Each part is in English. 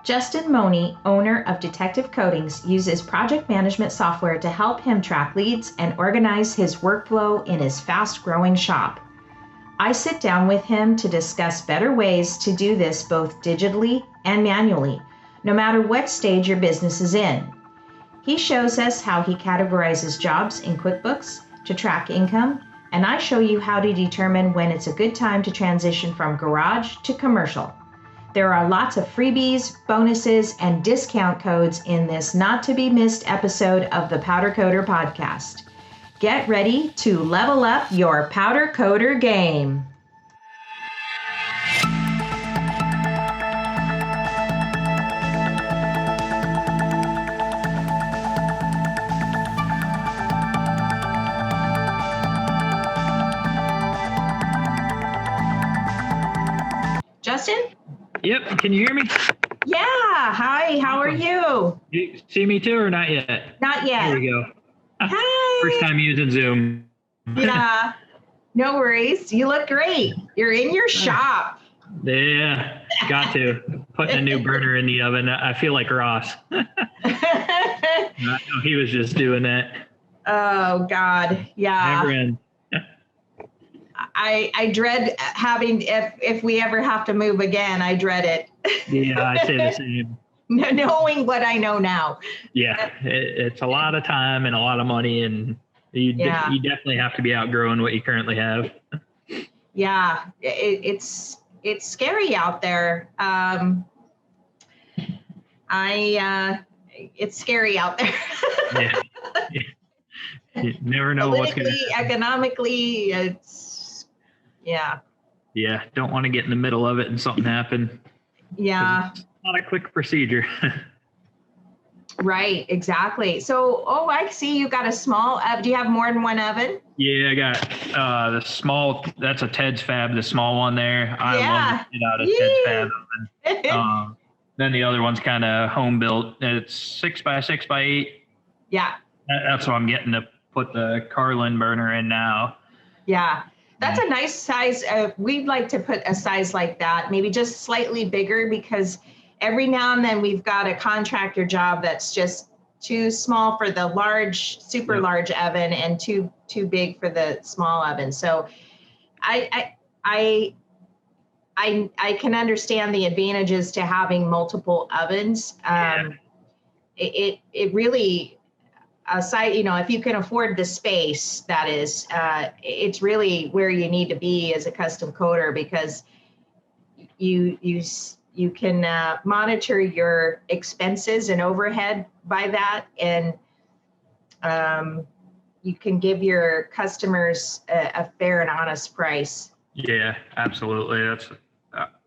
Justin Money, owner of Detective Coatings, uses project management software to help him track leads and organize his workflow in his fast-growing shop. I sit down with him to discuss better ways to do this both digitally and manually, no matter what stage your business is in. He shows us how he categorizes jobs in Quickbooks to track income, and I show you how to determine when it's a good time to transition from garage to commercial. There are lots of freebies, bonuses, and discount codes in this not-to-be-missed episode of the Powder Coder podcast. Get ready to level up your Powder Coder game. Justin? Yep, can you hear me? Yeah, hi, how are you? You see me too or not yet? Not yet. There we go. Hi. First time using Zoom. Yeah, no worries. You look great. You're in your shop. Yeah, got to. Putting a new burner in the oven. I feel like Ross. I know he was just doing that. Oh, God, yeah. Never end. I dread having, if we ever have to move again, I dread it. Yeah, I say the same. Knowing what I know now. Yeah, it's a lot of time and a lot of money, and you definitely have to be outgrowing what you currently have. Yeah, it's scary out there. It's scary out there. Yeah. You never know what's going to happen. Economically, yeah. Yeah, don't want to get in the middle of it and something happen. Yeah. It's not a quick procedure. Right, exactly. So, I see you got a small oven. Do you have more than one oven? Yeah, I got the small, that's a Ted's Fab, the small one there. I love to get out of Ted's Fab oven. Then the other one's kind of home built. It's 6x6x8. Yeah. That's what I'm getting to put the Carlin burner in now. Yeah. That's a nice size. We'd like to put a size like that, maybe just slightly bigger, because every now and then we've got a contractor job that's just too small for the large, super large oven and too big for the small oven. So I can understand the advantages to having multiple ovens. It really, aside, if you can afford the space, that is, it's really where you need to be as a custom coder, because you can monitor your expenses and overhead by that, and you can give your customers a fair and honest price. Yeah, absolutely.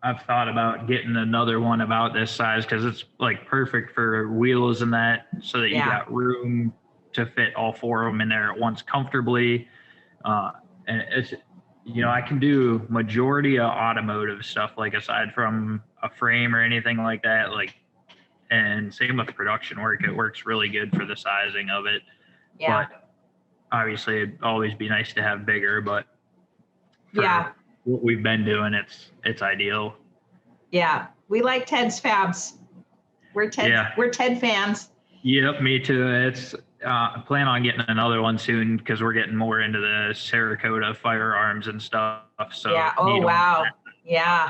I've thought about getting another one about this size, because it's like perfect for wheels and that, so that you got room to fit all four of them in there at once comfortably. And it's, I can do majority of automotive stuff, like aside from a frame or anything like that, and same with production work. It works really good for the sizing of it. Yeah. But obviously it'd always be nice to have bigger, but for what we've been doing, it's ideal. Yeah. We like Ted's Fabs. We're Ted fans. Yep, me too. It's I plan on getting another one soon, because we're getting more into the Cerakote firearms and stuff. So yeah. Oh wow. Yeah.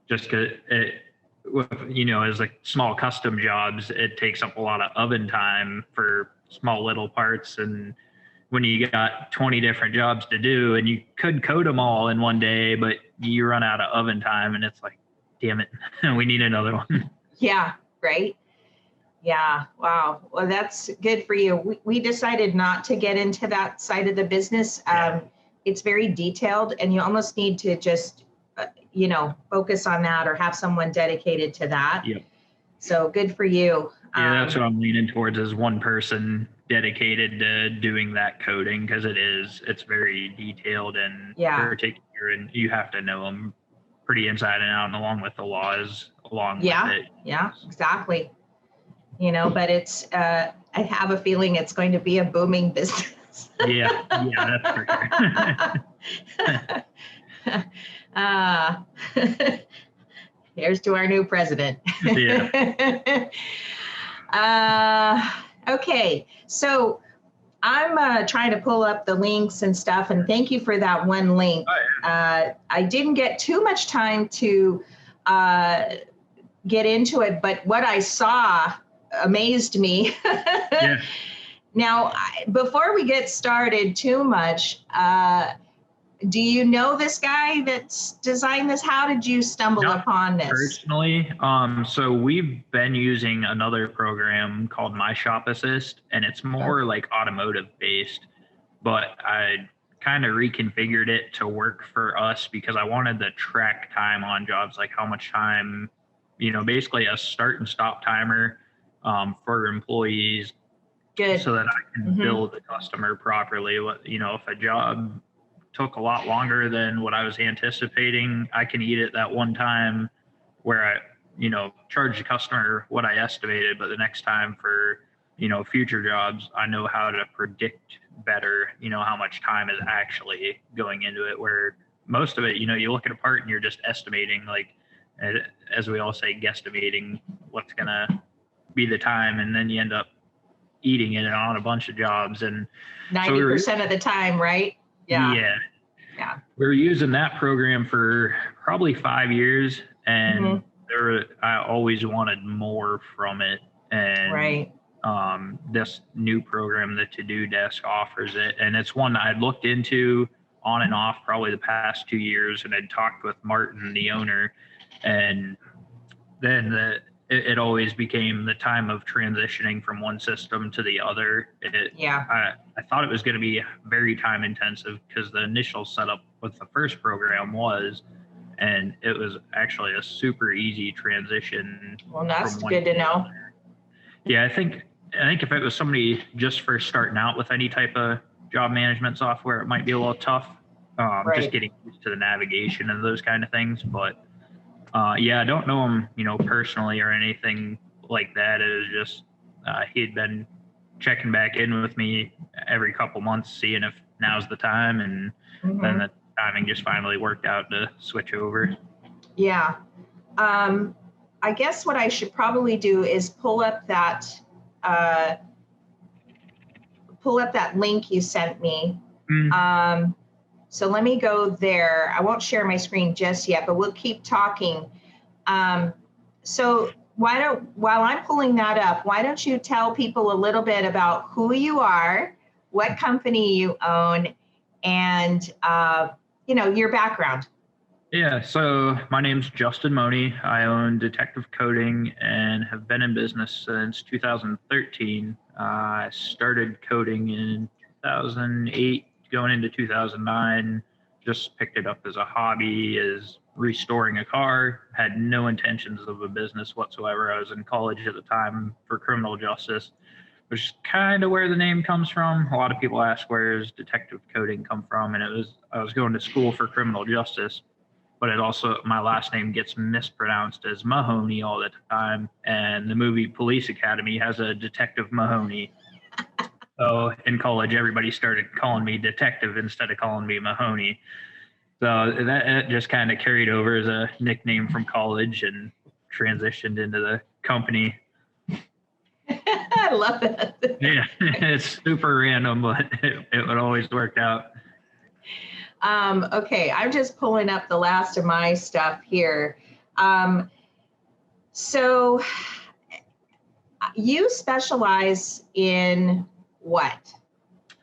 Just because as like small custom jobs, it takes up a lot of oven time for small little parts, and when you got 20 different jobs to do, and you could code them all in one day, but you run out of oven time, and it's like, damn it, we need another one. Yeah. Right. Yeah. Wow. Well, that's good for you. We decided not to get into that side of the business. It's very detailed, and you almost need to just, focus on that, or have someone dedicated to that. Yep. So good for you. Yeah, that's what I'm leaning towards, is one person dedicated to doing that coding, because it's very detailed and particular, and you have to know them pretty inside and out, and along with the laws along with it. Yeah, exactly. But it's, I have a feeling it's going to be a booming business. Yeah, that's for sure. Here's to our new president. Yeah. Okay, so I'm trying to pull up the links and stuff, and thank you for that one link. Oh, yeah. I didn't get too much time to get into it, but what I saw amazed me. Yeah. Now, before we get started too much, do you know this guy that's designed this? How did you stumble upon this? Personally, so we've been using another program called My Shop Assist, and it's more like automotive based, but I kind of reconfigured it to work for us because I wanted to track time on jobs, like how much time, basically a start and stop timer for employees. Good. So that I can bill the customer properly. If a job took a lot longer than what I was anticipating, I can eat it that one time where I, charge the customer what I estimated, but the next time for, future jobs, I know how to predict better, how much time is actually going into it, where most of it, you look at a part and you're just estimating, like, as we all say, guesstimating what's going to be the time. And then you end up eating it on a bunch of jobs. And 90% of the time, right? Yeah. We were using that program for probably 5 years, and I always wanted more from it. And this new program, the To-Do Desk, offers it, and it's one I'd looked into on and off probably the past 2 years, and I'd talked with Martin, the owner, and then it always became the time of transitioning from one system to the other. I thought it was going to be very time intensive because the initial setup with the first program and it was actually a super easy transition. Well, that's good to know. Yeah, I think if it was somebody just first starting out with any type of job management software, it might be a little tough, just getting used to the navigation and those kind of things. But I don't know him, personally or anything like that. It was just he'd been checking back in with me every couple months, seeing if now's the time, and then the timing just finally worked out to switch over. Yeah. I guess what I should probably do is pull up that link you sent me. So let me go there. I won't share my screen just yet, but we'll keep talking. So while I'm pulling that up, why don't you tell people a little bit about who you are, what company you own, and your background. Yeah, so my name's Justin Money. I own Detective Coding and have been in business since 2013. I started coding in 2008, going into 2009. Just picked it up as a hobby, as restoring a car. Had no intentions of a business whatsoever. I was in college at the time for criminal justice, which is kind of where the name comes from. A lot of people ask, where does Detective Coding come from? And I was going to school for criminal justice, but it also, my last name gets mispronounced as Mahoney all the time. And the movie Police Academy has a Detective Mahoney. So in college, everybody started calling me Detective instead of calling me Mahoney. So that just kind of carried over as a nickname from college and transitioned into the company. I love it. Yeah, it's super random, but it would always work out. Okay, I'm just pulling up the last of my stuff here. So you specialize in what?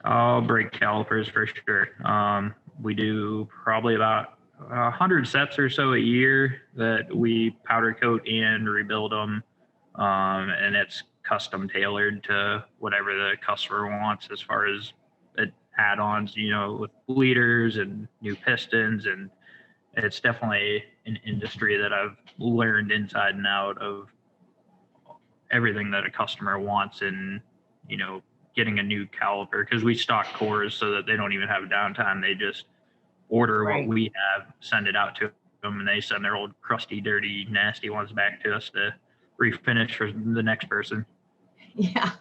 Oh, brake calipers for sure. We do probably about 100 sets or so a year that we powder coat and rebuild them. And it's custom tailored to whatever the customer wants as far as add-ons, with bleeders and new pistons. And it's definitely an industry that I've learned inside and out of everything that a customer wants in, getting a new caliper, because we stock cores so that they don't even have downtime. They just order what we have, send it out to them, and they send their old crusty, dirty, nasty ones back to us to refinish for the next person. Yeah.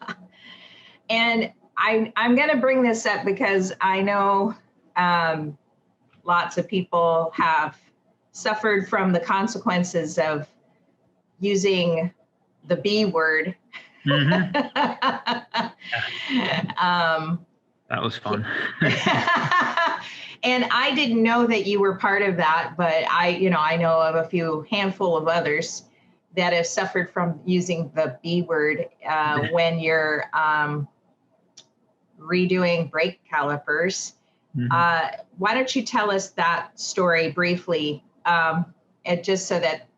And I'm going to bring this up because I know lots of people have suffered from the consequences of using the B word. Mm-hmm. That was fun. And I didn't know that you were part of that, but I know of a handful of others that have suffered from using the B word when you're redoing brake calipers. Mm-hmm. Why don't you tell us that story briefly, and just so that,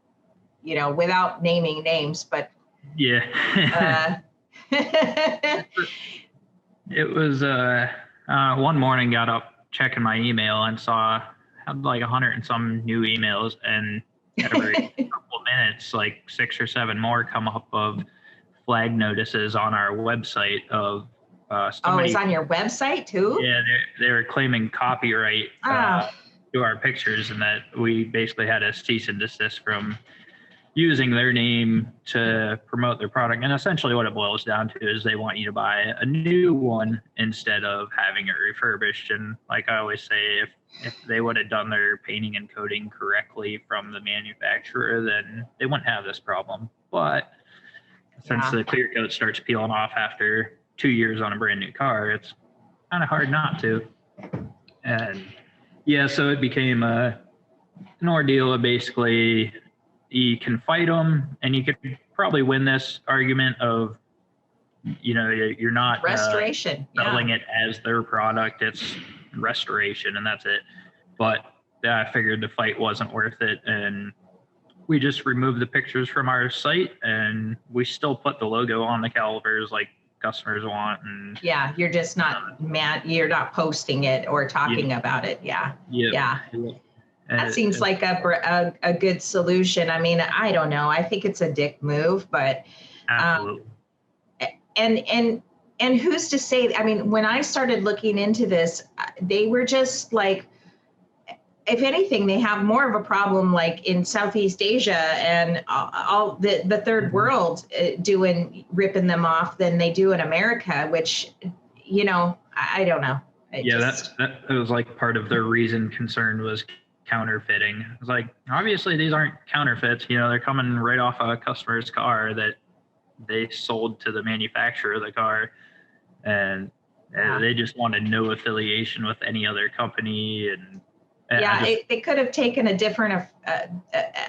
without naming names, but yeah. It was one morning, got up checking my email and had like 100 and some new emails, and every couple of minutes, like 6 or 7 more come up of flag notices on our website of somebody. Oh, it's on your website too? Yeah, they were claiming copyright to our pictures, and that we basically had a cease and desist from using their name to promote their product. And essentially what it boils down to is they want you to buy a new one instead of having it refurbished. And like I always say, if they would have done their painting and coating correctly from the manufacturer, then they wouldn't have this problem. But since the clear coat starts peeling off after 2 years on a brand new car, it's kind of hard not to. And so it became an ordeal of basically, you can fight them, and you could probably win this argument of, you're not restoration selling it as their product. It's restoration, and that's it. But I figured the fight wasn't worth it, and we just removed the pictures from our site, and we still put the logo on the calipers like customers want. And you're just not mad. You're not posting it or talking about it. Yeah. That seems like a good solution. I mean, I don't know. I think it's a dick move, but absolutely. And who's to say? I mean, when I started looking into this, they were just like, if anything, they have more of a problem like in Southeast Asia and all the third world ripping them off than they do in America, which, I don't know. That was like part of their concern was counterfeiting. It's like, obviously these aren't counterfeits, they're coming right off a customer's car that they sold to the manufacturer of the car, and they just wanted no affiliation with any other company. And they could have taken a different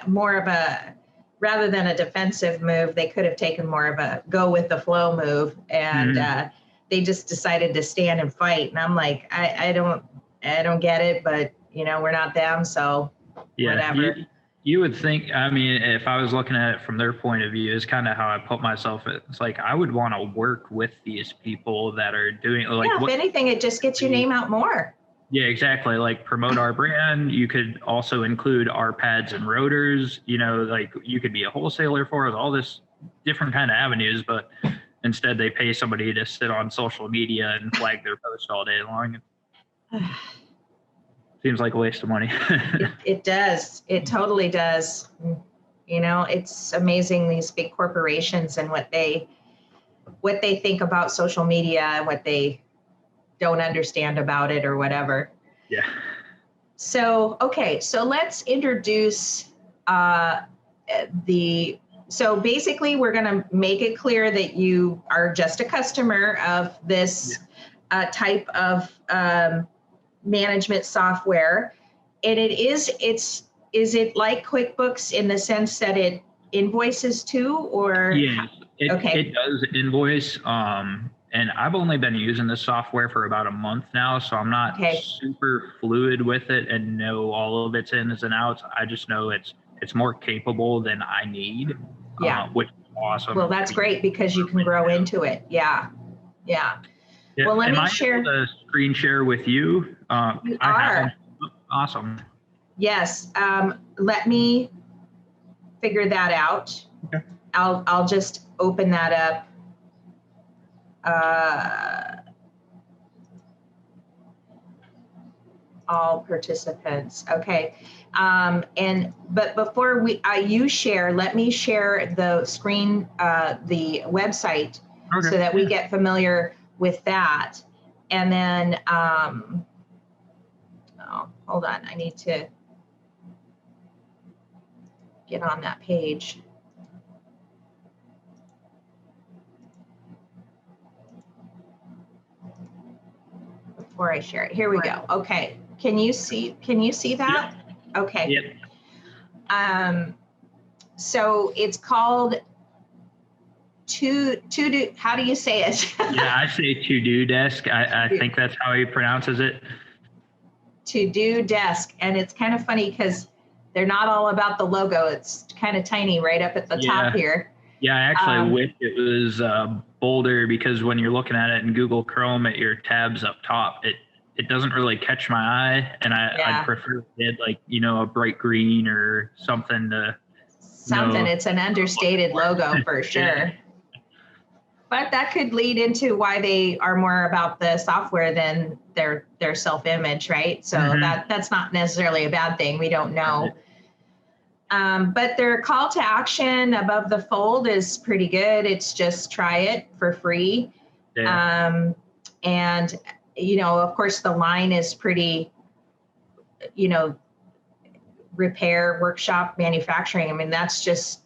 more of a, rather than a defensive move, they could have taken more of a go with the flow move, and they just decided to stand and fight. And I'm like, I don't get it, but we're not them, so whatever. You would think, I mean, if I was looking at it from their point of view, is kind of how I put myself. It's like, I would want to work with these people that are doing, like, if anything, it just gets your name out more. Yeah, exactly. Like, promote our brand. You could also include our pads and rotors, like you could be a wholesaler for us, all this different kind of avenues, but instead they pay somebody to sit on social media and flag their post all day long. Seems like a waste of money. It does. It totally does. It's amazing, these big corporations and what they think about social media and what they don't understand about it or whatever. Yeah. So, okay. So let's introduce so basically we're going to make it clear that you are just a customer of this type of management software, and is it like QuickBooks in the sense that it invoices too, or? Yeah, it does invoice. And I've only been using this software for about a month now, so I'm not super fluid with it and know all of its ins and outs. I just know it's more capable than I need. Which is awesome. Well, that's great because you can grow into it. Yeah. Well, let me share. Am I able to screen share with you? You are. Awesome. Yes. Let me figure that out. Okay. I'll just open that up. All participants. Okay. But before you share, let me share the screen, the website, so that we get familiar with that. And then, hold on, I need to get on that page. Before I share it, here we go. Okay, can you see that? Yep. Okay. Yep. So it's called to do. How do you say it? Yeah, I say to do desk. I think that's how he pronounces it. To do desk, and it's kind of funny because they're not all about the logo. It's kind of tiny right up at the top here. Yeah, I actually wish it was bolder, because when you're looking at it in Google Chrome at your tabs up top, it doesn't really catch my eye, and I'd prefer it like, a bright green or something to. It's an understated logo for sure. But that could lead into why they are more about the software than their self-image, right? So that's not necessarily a bad thing. We don't know. But their call to action above the fold is pretty good. It's just try it for free. Yeah. And, of course, the line is pretty, repair, workshop, manufacturing. I mean, that's just,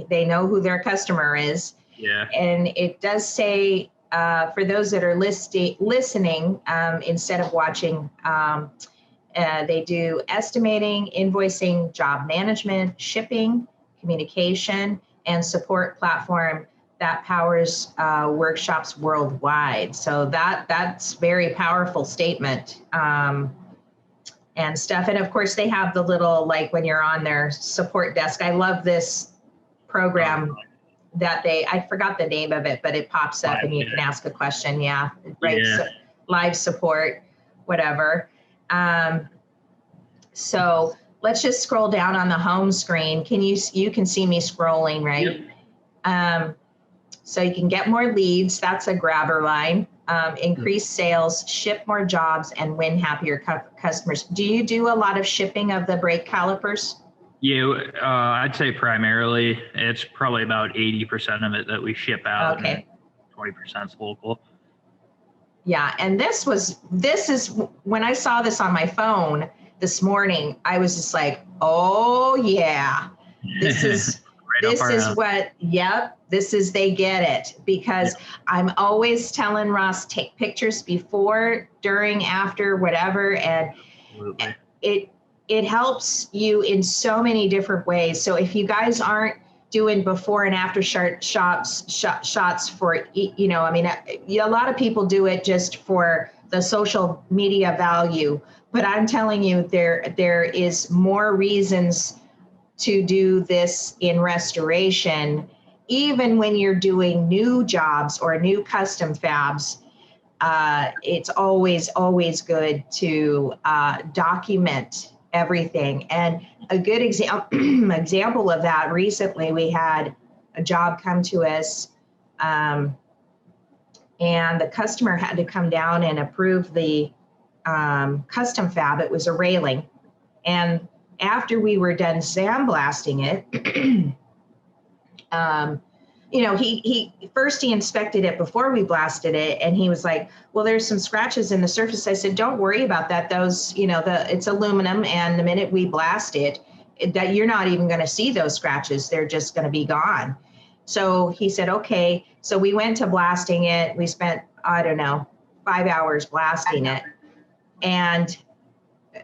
they know who their customer is. Yeah. And it does say, for those that are listening, instead of watching, they do estimating, invoicing, job management, shipping, communication, and support platform that powers workshops worldwide. So that's very powerful statement and stuff. And of course, they have the little, like when you're on their support desk. I love this program that I forgot the name of it, but it pops up and you can ask a question. Yeah, right. Yeah. So, live support, whatever. So let's just scroll down on the home screen. You can see me scrolling, right? Yep. So you can get more leads. That's a grabber line. Increase sales, ship more jobs, and win happier customers. Do you do a lot of shipping of the brake calipers? Yeah, I'd say primarily it's probably about 80% of it that we ship out. Okay. And 20% is local. Yeah, and this is when I saw this on my phone this morning, I was just like, oh yeah, this is they get it, because I'm always telling Ross, take pictures before, during, after, whatever, and it helps you in so many different ways. So if you guys aren't doing before and after shots for, I mean, a lot of people do it just for the social media value, but I'm telling you, there is more reasons to do this in restoration, even when you're doing new jobs or new custom fabs. It's always good to document everything. And a good example of that, recently we had a job come to us, and the customer had to come down and approve the custom fab. It was a railing. And after we were done sandblasting it, he inspected it before we blasted it, and he was like, well, there's some scratches in the surface. I said, don't worry about that. Those, it's aluminum, and the minute we blast it, that you're not even going to see those scratches. They're just going to be gone. So he said, okay. So we went to blasting it. We spent, 5 hours blasting it. And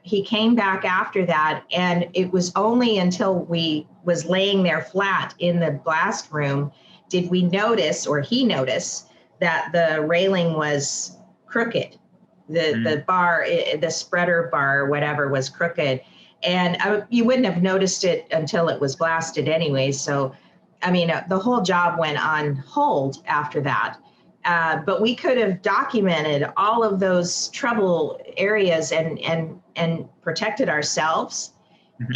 he came back after that, and it was only until we was laying there flat in the blast room did we notice, or he noticed, that the railing was crooked. The bar, the spreader bar or whatever, was crooked. And you wouldn't have noticed it until it was blasted anyway. So, I mean, the whole job went on hold after that. But we could have documented all of those trouble areas and protected ourselves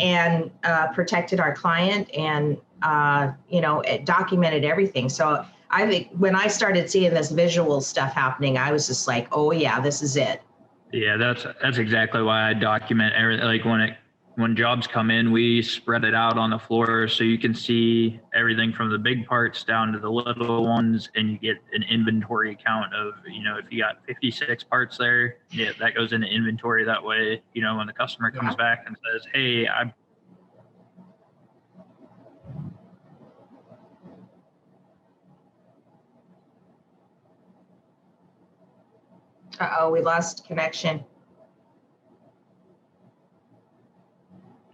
and protected our client, and it documented everything. So I think when I started seeing this visual stuff happening, I was just like, oh yeah, this is it. Yeah, that's exactly why I document everything. Like when jobs come in, we spread it out on the floor so you can see everything from the big parts down to the little ones, and you get an inventory count of, if you got 56 parts there, that goes into inventory. That way, when the customer comes back and says, hey, Uh-oh, we lost connection.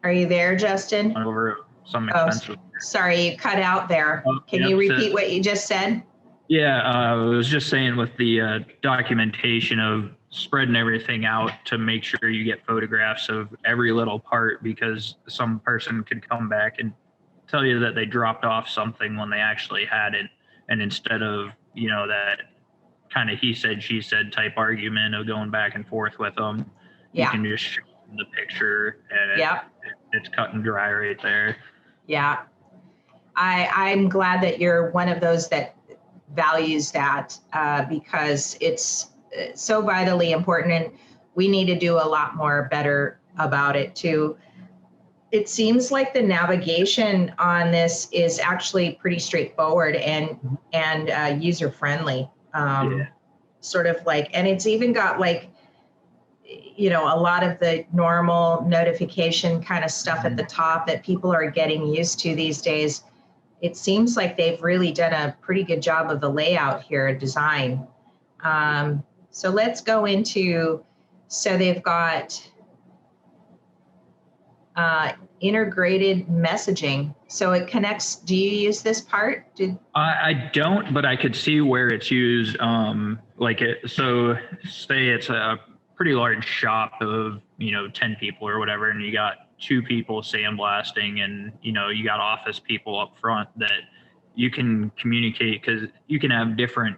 Are you there, Justin? Over some expensive. Sorry, you cut out there. Can Yep, you repeat what you just said? Yeah, I was just saying with the documentation of spreading everything out to make sure you get photographs of every little part, because some person could come back and tell you that they dropped off something when they actually hadn't. And instead of, that kind of he said, she said type argument of going back and forth with them, you can just show them the picture and it's cut and dry right there. Yeah. I'm glad that you're one of those that values that because it's so vitally important, and we need to do a lot more better about it too. It seems like the navigation on this is actually pretty straightforward and user friendly. Sort of like, and it's even got like, a lot of the normal notification kind of stuff at the top that people are getting used to these days. It seems like they've really done a pretty good job of the layout here, design. So let's go into, so they've got integrated messaging. So it connects, do you use this part? I don't, but I could see where it's used. So say it's a pretty large shop of, 10 people or whatever, and you got 2 people sandblasting, and you got office people up front that you can communicate, because you can have different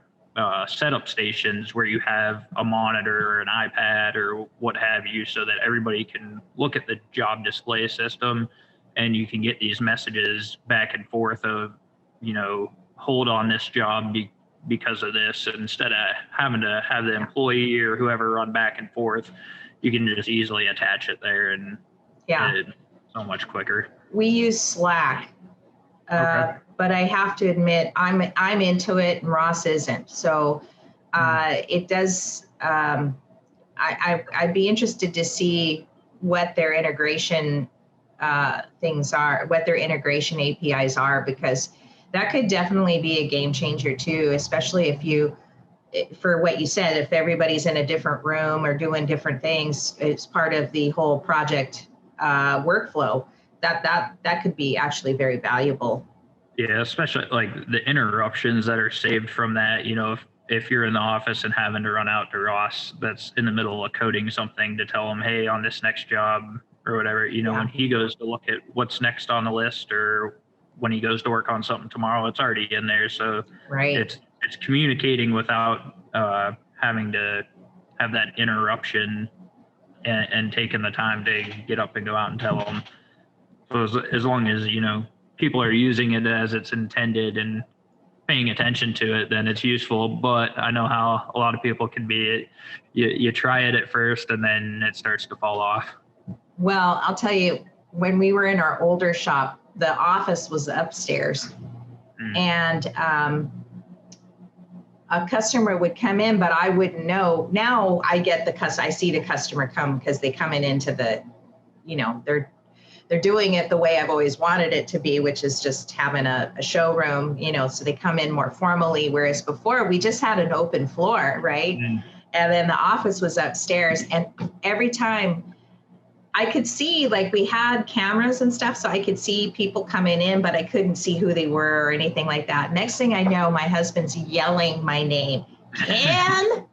setup stations where you have a monitor or an iPad or what have you, so that everybody can look at the job display system, and you can get these messages back and forth of, hold on this job because of this. And instead of having to have the employee or whoever run back and forth, you can just easily attach it there, and it's so much quicker. We use Slack, but I have to admit I'm into it and Ross isn't. So it does. I'd be interested to see what their integration things are, what their integration APIs are, because that could definitely be a game changer too, especially if you, for what you said, if everybody's in a different room or doing different things, it's part of the whole project workflow. That could be actually very valuable. Yeah, especially like the interruptions that are saved from that. If you're in the office and having to run out to Ross that's in the middle of coding something, to tell him, hey, on this next job or whatever, when he goes to look at what's next on the list, or when he goes to work on something tomorrow, it's already in there. So it's communicating without having to have that interruption and taking the time to get up and go out and tell them. So as long as, people are using it as it's intended and paying attention to it, then it's useful. But I know how a lot of people can be. You try it at first and then it starts to fall off. Well, I'll tell you, when we were in our older shop, the office was upstairs, and a customer would come in, but I wouldn't know. Now I get I see the customer come because they come into the, they're doing it the way I've always wanted it to be, which is just having a showroom, so they come in more formally. Whereas before we just had an open floor, right? And then the office was upstairs, and every time I could see, like, we had cameras and stuff, so I could see people coming in, but I couldn't see who they were or anything like that. Next thing I know, my husband's yelling my name, Kim,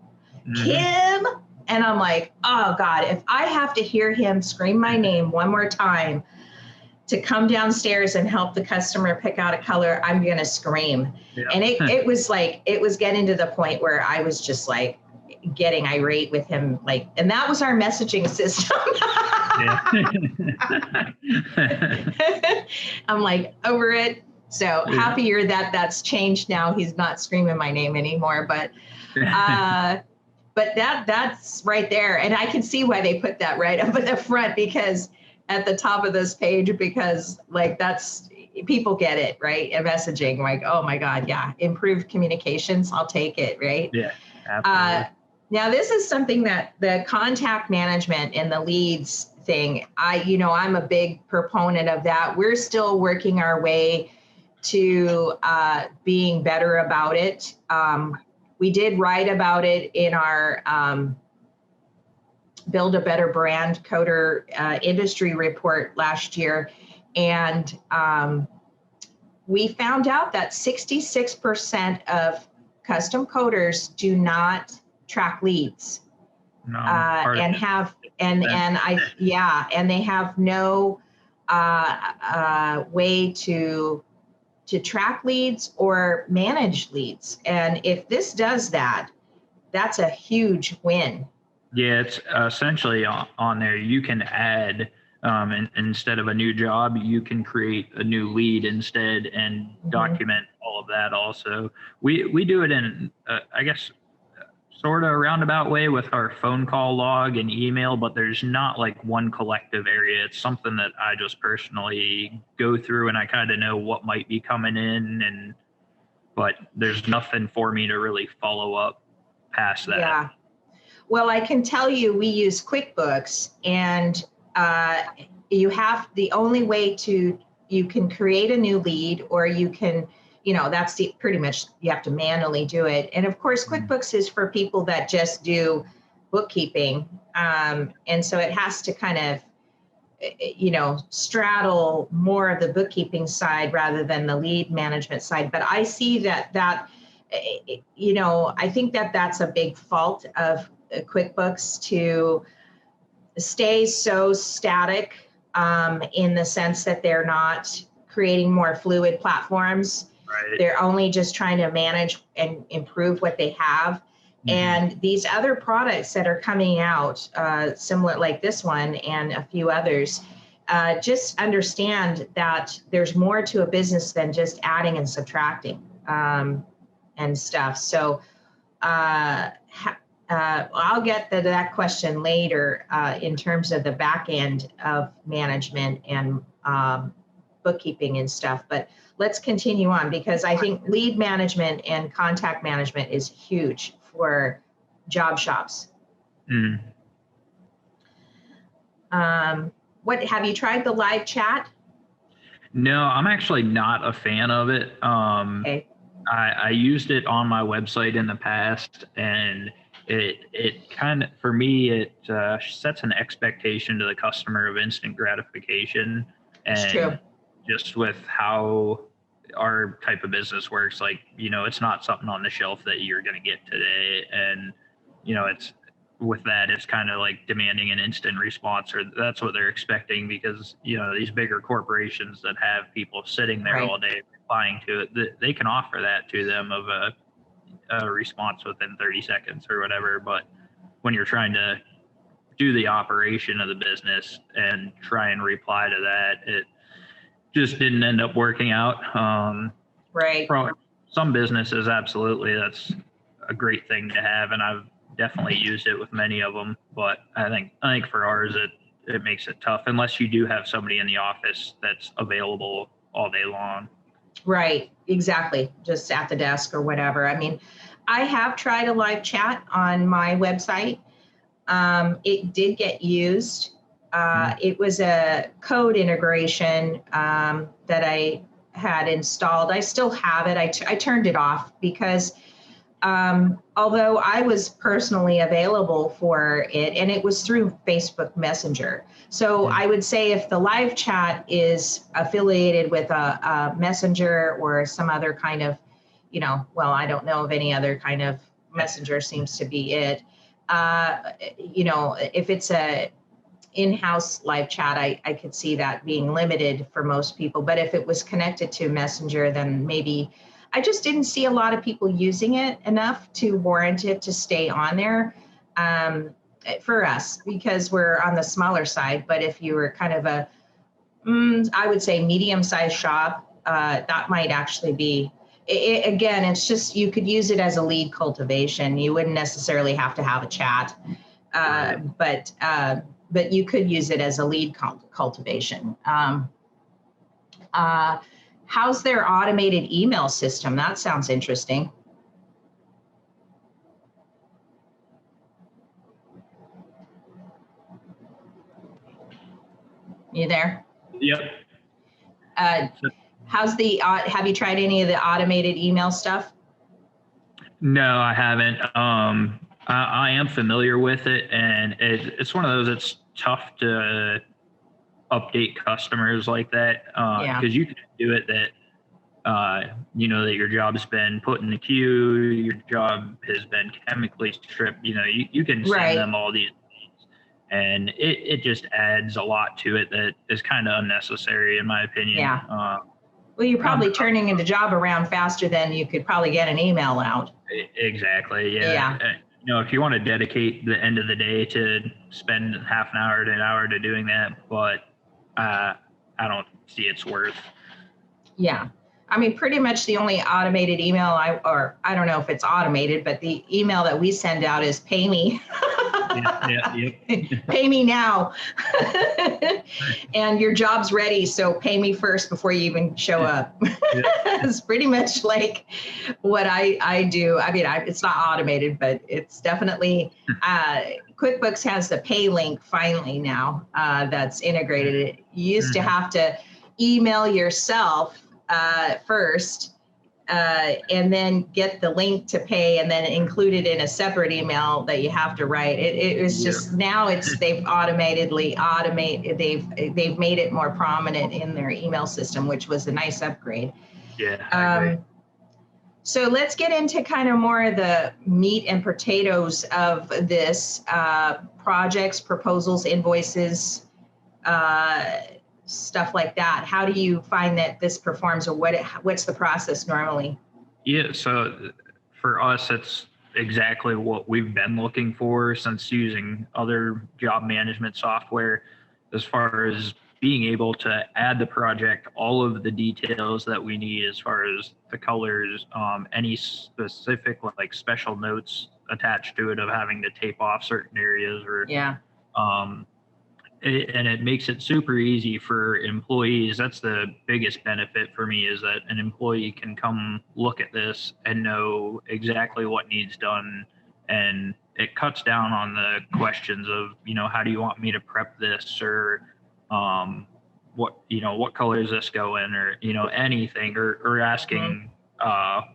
Kim. And I'm like, oh God, if I have to hear him scream my name one more time to come downstairs and help the customer pick out a color, I'm going to scream. Yeah. And it was getting to the point where I was just like getting irate with him. Like, and that was our messaging system. I'm like over it. So happier that that's changed now. He's not screaming my name anymore, but that's right there. And I can see why they put that right up at the front, because at the top of this page, because like that's, people get it, right? And messaging, like, oh my God, yeah. Improved communications, I'll take it, right? Yeah, absolutely. Now this is something that the contact management and the leads thing, I'm a big proponent of that. We're still working our way to being better about it. We did write about it in our Build a Better Brand Coder industry report last year. And we found out that 66% of custom coders do not track leads. No, And they have no way to track leads or manage leads. And if this does that, that's a huge win. Yeah, it's essentially on there. You can add, instead of a new job, you can create a new lead instead and document all of that also. We do it in, I guess, sort of a roundabout way with our phone call log and email, but there's not like one collective area. It's something that I just personally go through, and I kind of know what might be coming in, but there's nothing for me to really follow up past that. Yeah. Well, I can tell you we use QuickBooks, and the only way you can create a new lead, or you can, that's pretty much, you have to manually do it. And of course, QuickBooks is for people that just do bookkeeping. And so it has to kind of, straddle more of the bookkeeping side rather than the lead management side. But I see that, I think that's a big fault of QuickBooks, to stay so static in the sense that they're not creating more fluid platforms. Right. They're only just trying to manage and improve what they have. And these other products that are coming out, similar like this one and a few others, just understand that there's more to a business than just adding and subtracting and stuff. So I'll get to that question later in terms of the back end of management and bookkeeping and stuff. But let's continue on, because I think lead management and contact management is huge for job shops. What have you tried the live chat? No, I'm actually not a fan of it. Okay. I used it on my website in the past, and it kind of, for me, it sets an expectation to the customer of instant gratification. And it's true. Just with how our type of business works, like, it's not something on the shelf that you're going to get today. And, it's with that, it's kind of like demanding an instant response, or that's what they're expecting, because, these bigger corporations that have people sitting there all day replying to it, they can offer that to them of a response within 30 seconds or whatever. But when you're trying to do the operation of the business and try and reply to that, it just didn't end up working out. Right. Some businesses, absolutely, that's a great thing to have, and I've definitely used it with many of them. But I think for ours, it makes it tough unless you do have somebody in the office that's available all day long. Right, exactly. Just at the desk or whatever. I mean, I have tried a live chat on my website. It did get used. It was a code integration that I had installed. I still have it. I turned it off because although I was personally available for it, and it was through Facebook Messenger. So I would say if the live chat is affiliated with a messenger or some other kind of, I don't know of any other kind of messenger, seems to be it. If it's a in-house live chat, I could see that being limited for most people. But if it was connected to Messenger, then maybe I just didn't see a lot of people using it enough to warrant it to stay on there for us, because we're on the smaller side. But if you were kind of I would say medium-sized shop, that might actually be, again, it's just, you could use it as a lead cultivation. You wouldn't necessarily have to have a chat, but you could use it as a lead cultivation. How's their automated email system? That sounds interesting. You there? Yep. Have you tried any of the automated email stuff? No, I haven't. I am familiar with it, and it's one of those. It's tough to update customers like that Yeah. because you can do it that that your job's been put in the queue, your job has been chemically stripped. You can send them all these things, and it just adds a lot to it that is kind of unnecessary in my opinion. Yeah. Well, you're probably turning the job around faster than you could probably get an email out. Exactly. Yeah. If you want to dedicate the end of the day to spend half an hour to an hour to doing that, but I don't see it's worth. Yeah. I mean, pretty much the only automated email I don't know if it's automated, but the email that we send out is pay me. Yeah. Pay me now. And your job's ready, so pay me first before you even show up. It's pretty much like what I do. I mean, it's not automated, but it's definitely QuickBooks has the pay link finally now that's integrated. You used to have to email yourself first and then get the link to pay and then include it in a separate email that you have to write. It was just now they've they've made it more prominent in their email system, which was a nice upgrade. Yeah. I agree. So let's get into kind of more of the meat and potatoes of this projects, proposals, invoices, stuff like that. How do you find that this performs, or what's the process normally? Yeah, so for us, it's exactly what we've been looking for since using other job management software, as far as being able to add the project, all of the details that we need as far as the colors, any specific like special notes attached to it of having to tape off certain areas or and it makes it super easy for employees. That's the biggest benefit for me, is that an employee can come look at this and know exactly what needs done. And it cuts down on the questions of, how do you want me to prep this, or what color does this go in, or, anything, or asking,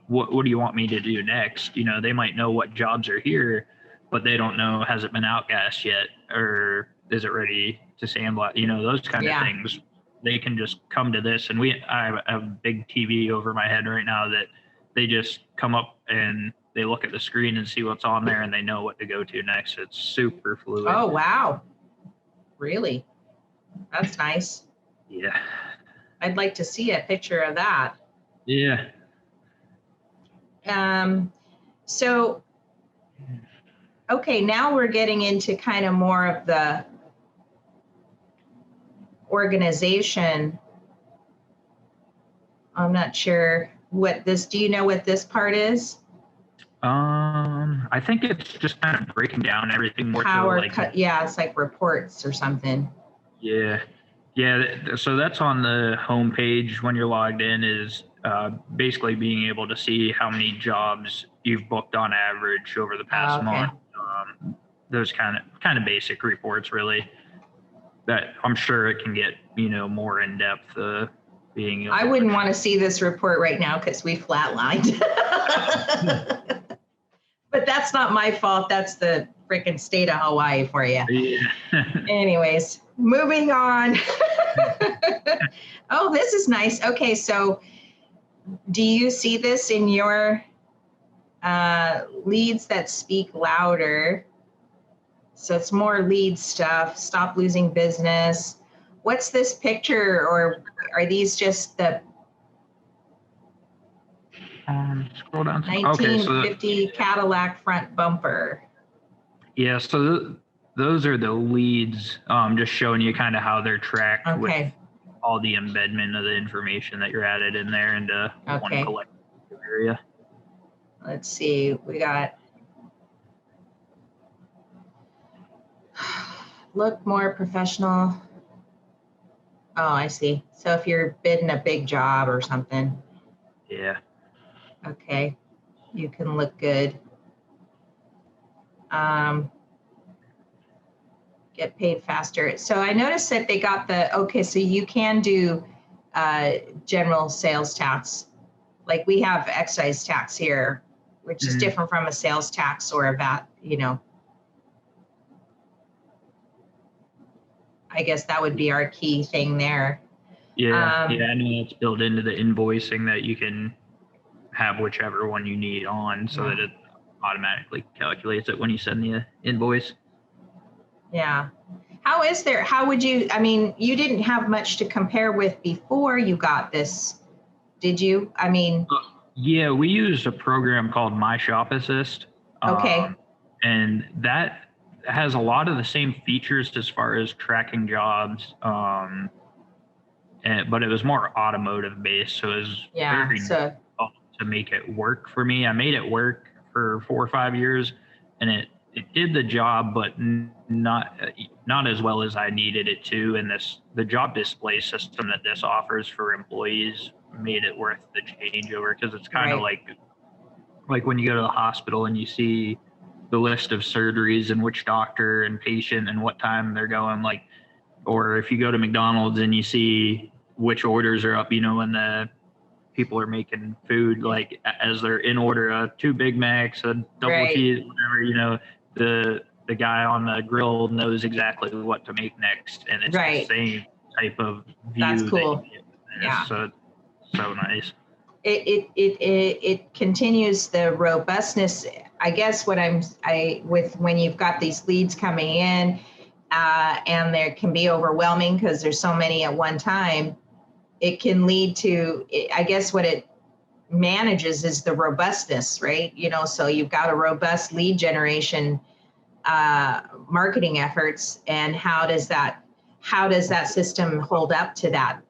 what do you want me to do next? They might know what jobs are here, but they don't know, has it been outgassed yet? Or is it ready to sandblast? Those kind of things. They can just come to this, and I have a big TV over my head right now that they just come up and they look at the screen and see what's on there, and they know what to go to next. It's super fluid. Oh, wow. Really? That's nice. Yeah. I'd like to see a picture of that. Yeah. So, okay, now we're getting into kind of more of the organization. I'm not sure do you know what this part is? I think it's just kind of breaking down everything more. It's like reports or something. Yeah. So that's on the home page when you're logged in, is basically being able to see how many jobs you've booked on average over the past month. Those kind of basic reports, really, that I'm sure it can get, more in depth being able. I wouldn't want to see this report right now because we flatlined. But that's not my fault. That's the freaking state of Hawaii for you. Yeah. Anyways, moving on. Oh, this is nice. Okay, so do you see this in your leads that speak louder? So it's more lead stuff. Stop losing business. What's this picture, or are these just the scroll down. 1950 Cadillac front bumper? Yeah, so those are the leads, just showing you kind of how they're tracked with all the embedment of the information that you're added in there into one collective area. Let's see, we got look more professional. Oh, I see. So if you're bidding a big job or something. Yeah. Okay, you can look good. Get paid faster. So I noticed that they got so you can do general sales tax. Like we have excise tax here. which is different from a sales tax or a VAT, I guess that would be our key thing there. Yeah, I know it's built into the invoicing that you can have whichever one you need on, so that it automatically calculates it when you send the invoice. Yeah. How would you, I mean, you didn't have much to compare with before you got this, did you? I mean. Yeah, we use a program called My Shop Assist. Okay. And that has a lot of the same features as far as tracking jobs. But it was more automotive based, so it was very difficult to make it work for me. I made it work for 4 or 5 years, and it did the job, but not as well as I needed it to. And the job display system that this offers for employees made it worth the changeover, because it's kind of like when you go to the hospital and you see the list of surgeries and which doctor and patient and what time they're going, or if you go to McDonald's and you see which orders are up, when the people are making food, as they're in order, 2 Big Macs, a double cheese, whatever, the guy on the grill knows exactly what to make next, and it's the same type of view. That's cool. That you get with this. So nice. It continues the robustness. I guess when you've got these leads coming in, and there can be overwhelming because there's so many at one time, it can lead to, I guess what it manages is the robustness, right? So you've got a robust lead generation marketing efforts, and how does that system hold up to that?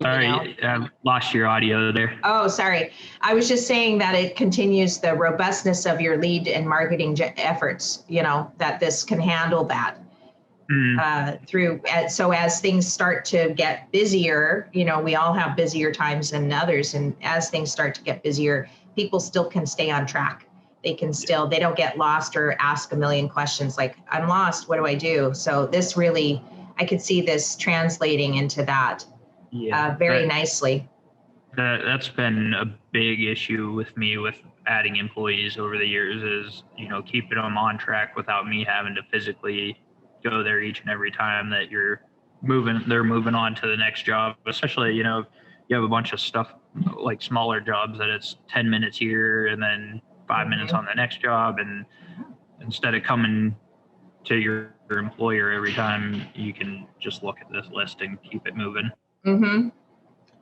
Sorry, I lost your audio there. Oh, sorry. I was just saying that it continues the robustness of your lead and marketing efforts, that this can handle that. So as things start to get busier, we all have busier times than others. And as things start to get busier, people still can stay on track. They don't get lost or ask a million questions like, I'm lost, what do I do? So this really, I could see this translating into that very nicely. That's been a big issue with me with adding employees over the years, is, keeping them on track without me having to physically go there each and every time that they're moving on to the next job. Especially, you have a bunch of stuff like smaller jobs that it's 10 minutes here and then 5 minutes on the next job. And instead of coming to your employer every time, you can just look at this list and keep it moving.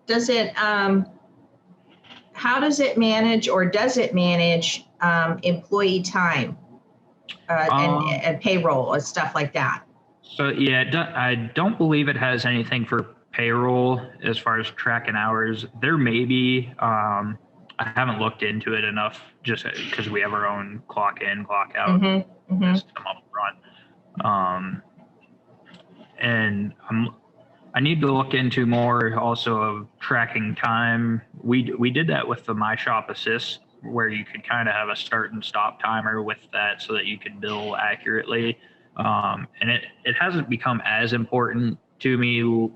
Does it, how does it manage, or does it manage employee time? And payroll and stuff like that. So I don't believe it has anything for payroll as far as tracking hours. There may be. I haven't looked into it enough, just because we have our own clock in, clock out system up front. And I need to look into more also of tracking time. We did that with the My Shop Assist, where you could kind of have a start and stop timer with that so that you could bill accurately. And it hasn't become as important to me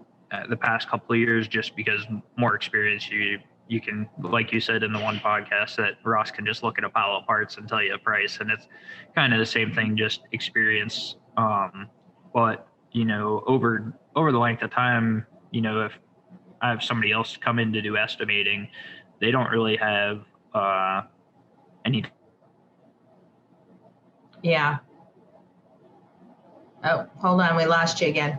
the past couple of years, just because more experience, you can, like you said in the one podcast, that Ross can just look at a pile of parts and tell you a price, and it's kind of the same thing, just experience. But over the length of time, if I have somebody else come in to do estimating, they don't really have any. Yeah. Oh, hold on. We lost you again.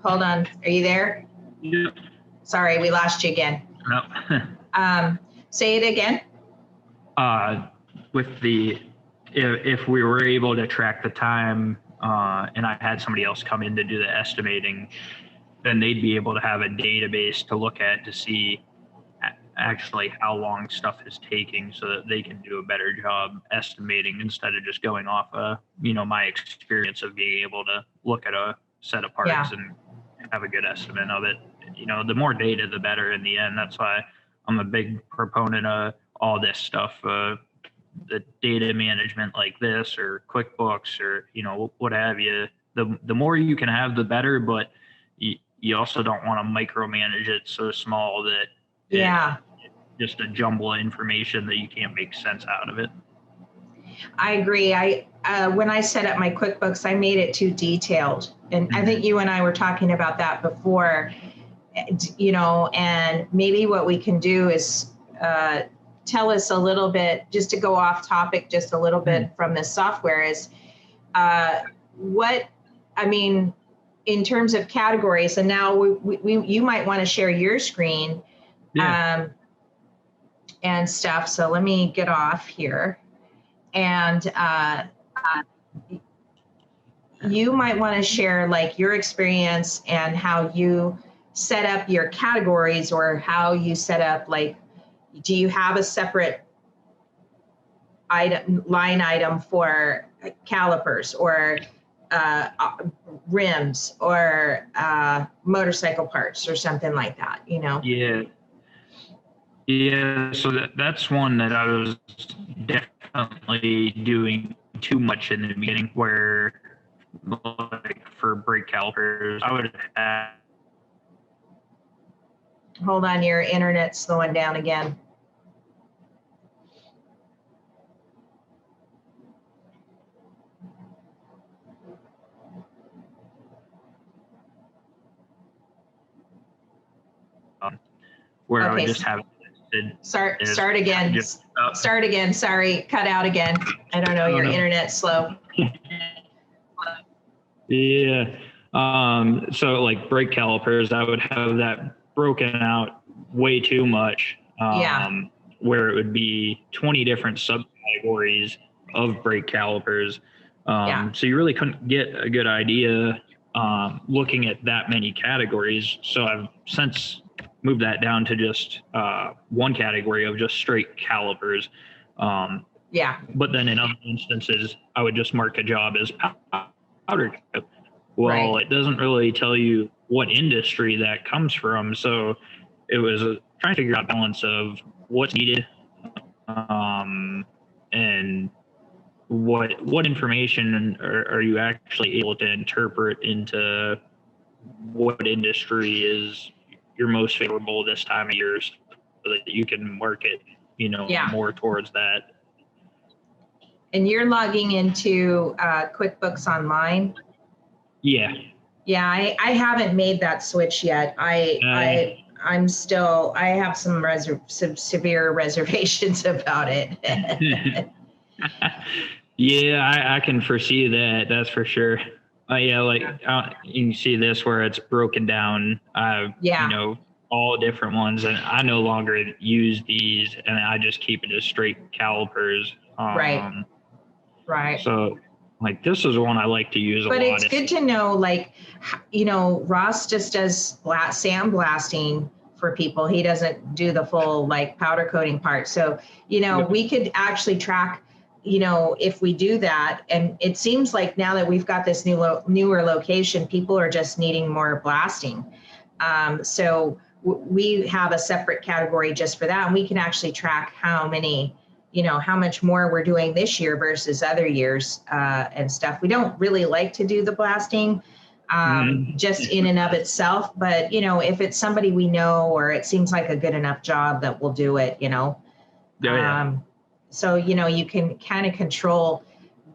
Hold on. Are you there? Yeah. Sorry, we lost you again. No. Say it again. With if we were able to track the time, and I had somebody else come in to do the estimating, then they'd be able to have a database to look at to see actually how long stuff is taking, so that they can do a better job estimating, instead of just going off my experience of being able to look at a set of parts and have a good estimate of it. The more data, the better in the end. That's why I'm a big proponent of all this stuff, the data management like this or QuickBooks or, what have you, the more you can have, the better. But you also don't want to micromanage it so small that Yeah. it's just a jumble of information that you can't make sense out of it. I agree. When I set up my QuickBooks, I made it too detailed. And I think you and I were talking about that before, and maybe what we can do is tell us a little bit, just to go off topic just a little bit from this software, is in terms of categories. And now you might want to share your screen and stuff. So let me get off here. And you might want to share like your experience and how you set up your categories, or how you set up, like, do you have a separate line item for calipers or rims or motorcycle parts or something like that, Yeah, so that's one that I was definitely doing too much in the beginning, where, like, for brake calipers, I would have... Hold on, your internet's slowing down again. Where I would just have... Start again. Start again. Sorry, cut out again. I don't know. Your internet's slow. Yeah. So like brake calipers, I would have that broken out way too much. Where it would be 20 different subcategories of brake calipers. So you really couldn't get a good idea looking at that many categories. So I've since moved that down to just one category of just straight calipers. But then in other instances, I would just mark a job as powder coat. Well, It doesn't really tell you what industry that comes from. So it was trying to figure out balance of what's needed and what information are you actually able to interpret into what industry is your most favorable this time of year, so that you can market, more towards that. And you're logging into QuickBooks Online? Yeah. Yeah, I haven't made that switch yet. I'm still, I have some severe reservations about it. Yeah, I can foresee that. That's for sure. You can see this where it's broken down, all different ones. And I no longer use these, and I just keep it as straight calipers. Right. So, like, this is one I like to use a lot. But it's good to know, like, Ross just does sandblasting for people. He doesn't do the full, like, powder coating part. So, we could actually track, if we do that. And it seems like now that we've got this newer location, people are just needing more blasting. So we have a separate category just for that. And we can actually track how many, how much more we're doing this year versus other years and stuff. We don't really like to do the blasting just in and of itself. But, if it's somebody we know, or it seems like a good enough job, that we'll do it, So, you can kind of control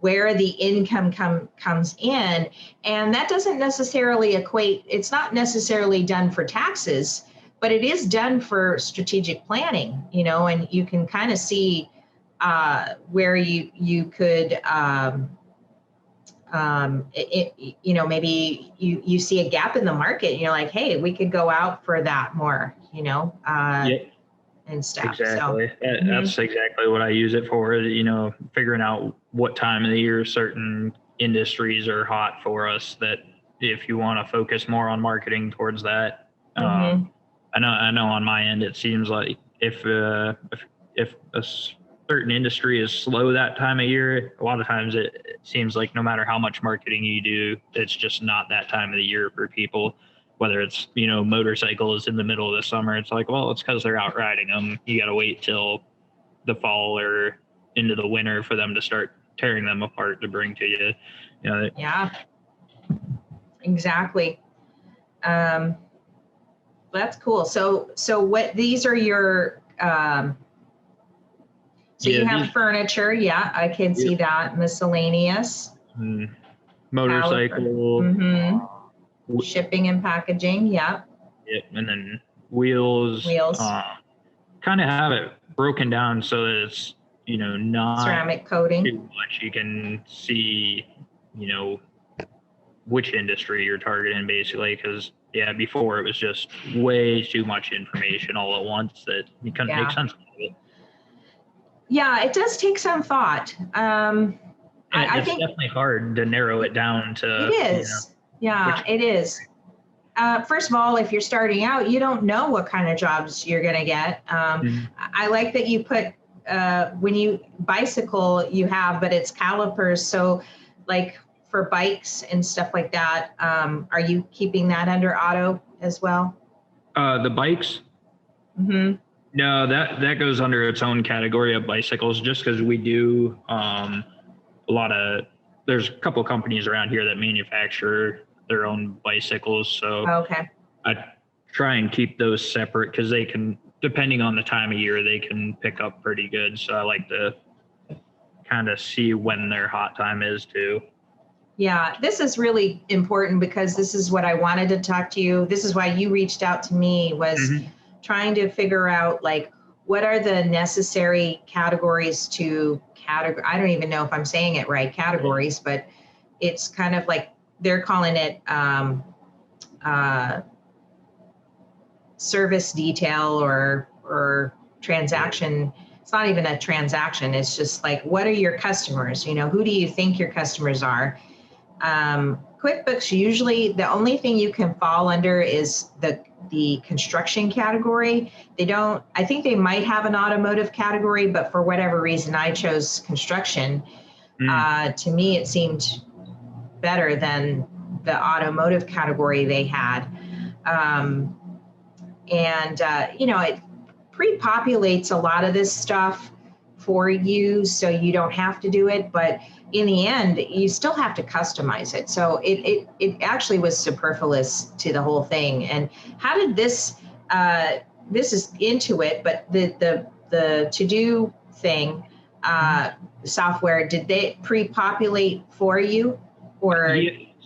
where the income comes in. And that doesn't necessarily equate. It's not necessarily done for taxes, but it is done for strategic planning, and you can kind of see where you could, maybe you see a gap in the market and you're like, hey, we could go out for that more, and stuff. Exactly. So, that's exactly what I use it for, figuring out what time of the year certain industries are hot for us, that if you want to focus more on marketing towards that. I know on my end, it seems like if a certain industry is slow that time of year, a lot of times it seems like no matter how much marketing you do, it's just not that time of the year for people. Whether it's, motorcycles in the middle of the summer, it's like, well, it's because they're out riding them. You got to wait till the fall or into the winter for them to start tearing them apart to bring to you. You know, yeah, exactly. That's cool. So what, these are your, so yeah, you have furniture. Yeah, I can see that. Miscellaneous. Motorcycle. Shipping and packaging. Yeah. Yep. And then wheels. Kind of have it broken down so that it's, you know, not ceramic coating too much. You can see, you know, which industry you're targeting basically, because before it was just way too much information all at once that you couldn't make sense of it. Yeah, it does take some thought. I think definitely hard to narrow it down to. It is. It is. First of all, if you're starting out, you don't know what kind of jobs you're going to get. I like that you put, when you bicycle, you have, but it's calipers. So like for bikes and stuff like that, are you keeping that under auto as well? The bikes? No, that goes under its own category of bicycles, just because we do there's a couple of companies around here that manufacture their own bicycles. So I try and keep those separate because they can, depending on the time of year, they can pick up pretty good. So I like to kind of see when their hot time is too. Yeah, this is really important because this is what I wanted to talk to you. This is why you reached out to me, was trying to figure out like what are the necessary categories to I don't even know if I'm saying it right, categories, but it's kind of like they're calling it service detail or transaction. It's not even a transaction. It's just like, what are your customers? You know, who do you think your customers are? QuickBooks, usually the only thing you can fall under is the construction category. I think they might have an automotive category, but for whatever reason, I chose construction. To me, it seemed better than the automotive category they had. You know, it pre-populates a lot of this stuff for you, so you don't have to do it. But in the end, you still have to customize it. So it actually was superfluous to the whole thing. And how did this is into it, but the to-do thing software, did they pre-populate for you, or?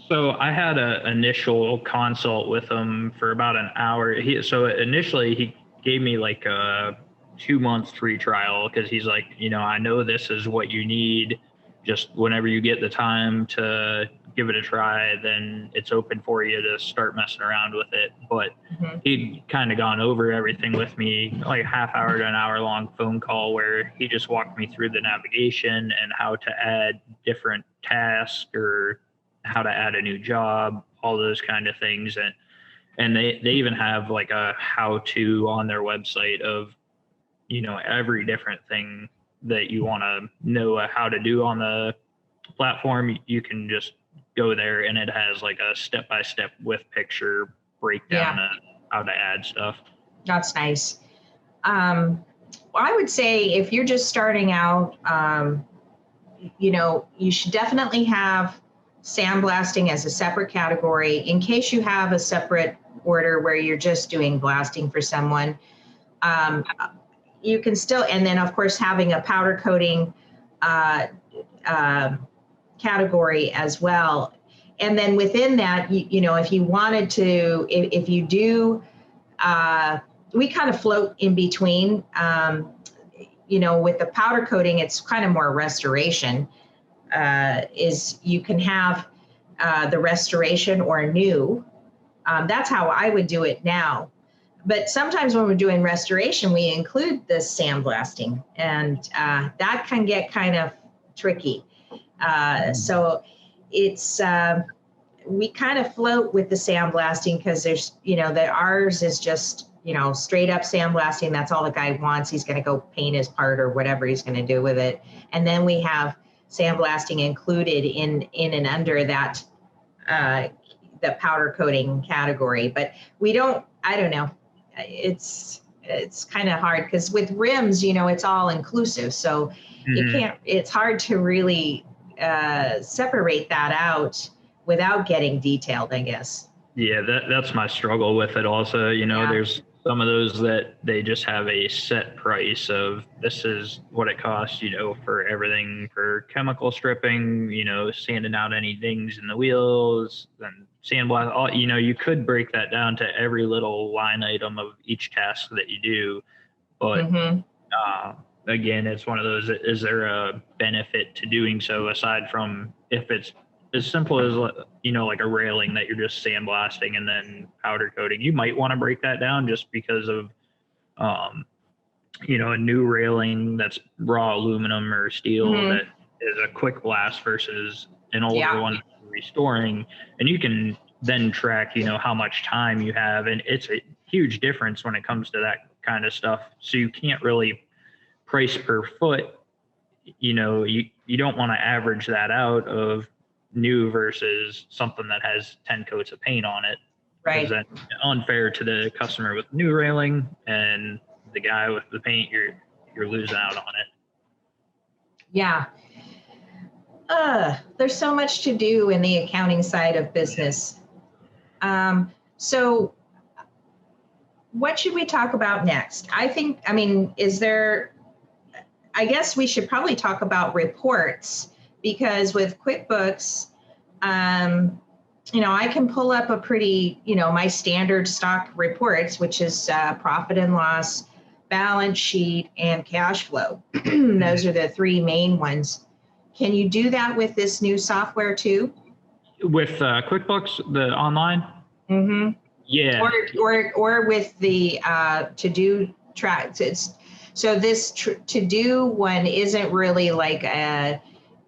So I had an initial consult with him for about an hour. So initially he gave me like a 2 months free trial because he's like, you know, I know this is what you need. Just whenever you get the time to give it a try, then it's open for you to start messing around with it. But he'd kind of gone over everything with me, like a half hour to an hour long phone call where he just walked me through the navigation and how to add different tasks or how to add a new job, all those kind of things. And they even have like a how-to on their website of, you know, every different thing that you want to know how to do on the platform. You can just go there and it has like a step-by-step with picture breakdown of how to add stuff. That's nice. I would say if you're just starting out, you know, you should definitely have sandblasting as a separate category in case you have a separate order where you're just doing blasting for someone. You can still, and then of course having a powder coating category as well. And then within that, you know, if you wanted to, if you do, we kind of float in between. You know, with the powder coating, it's kind of more restoration. Is you can have the restoration or new. That's how I would do it now. But sometimes when we're doing restoration, we include the sandblasting, and that can get kind of tricky. So it's we kind of float with the sandblasting because there's, you know, ours is just, you know, straight up sandblasting. That's all the guy wants. He's going to go paint his part or whatever he's going to do with it. And then we have sandblasting included in and under that the powder coating category. But we don't, I don't know. It's it's kind of hard because with rims, it's all inclusive. So it's hard to really separate that out without getting detailed, I guess. Yeah, that's my struggle with it also. There's some of those that they just have a set price of this is what it costs, for everything, for chemical stripping, sanding out any dings in the wheels and sandblast. All, you could break that down to every little line item of each task that you do. But again, it's one of those, is there a benefit to doing so aside from if it's as simple as, like a railing that you're just sandblasting and then powder coating? You might want to break that down just because of, a new railing that's raw aluminum or steel that is a quick blast versus an older one restoring. And you can then track, how much time you have. And it's a huge difference when it comes to that kind of stuff. So you can't really price per foot. You don't want to average that out of new versus something that has 10 coats of paint on it. Right. Because that's unfair to the customer with new railing, and the guy with the paint, you're losing out on it. Yeah. There's so much to do in the accounting side of business. So what should we talk about next? I guess we should probably talk about reports, because with QuickBooks, I can pull up a pretty, my standard stock reports, which is profit and loss, balance sheet, and cash flow. Those are the three main ones. Can you do that with this new software too? With QuickBooks, the online? Mm-hmm. Yeah. Or with the to-do track. So this to-do one isn't really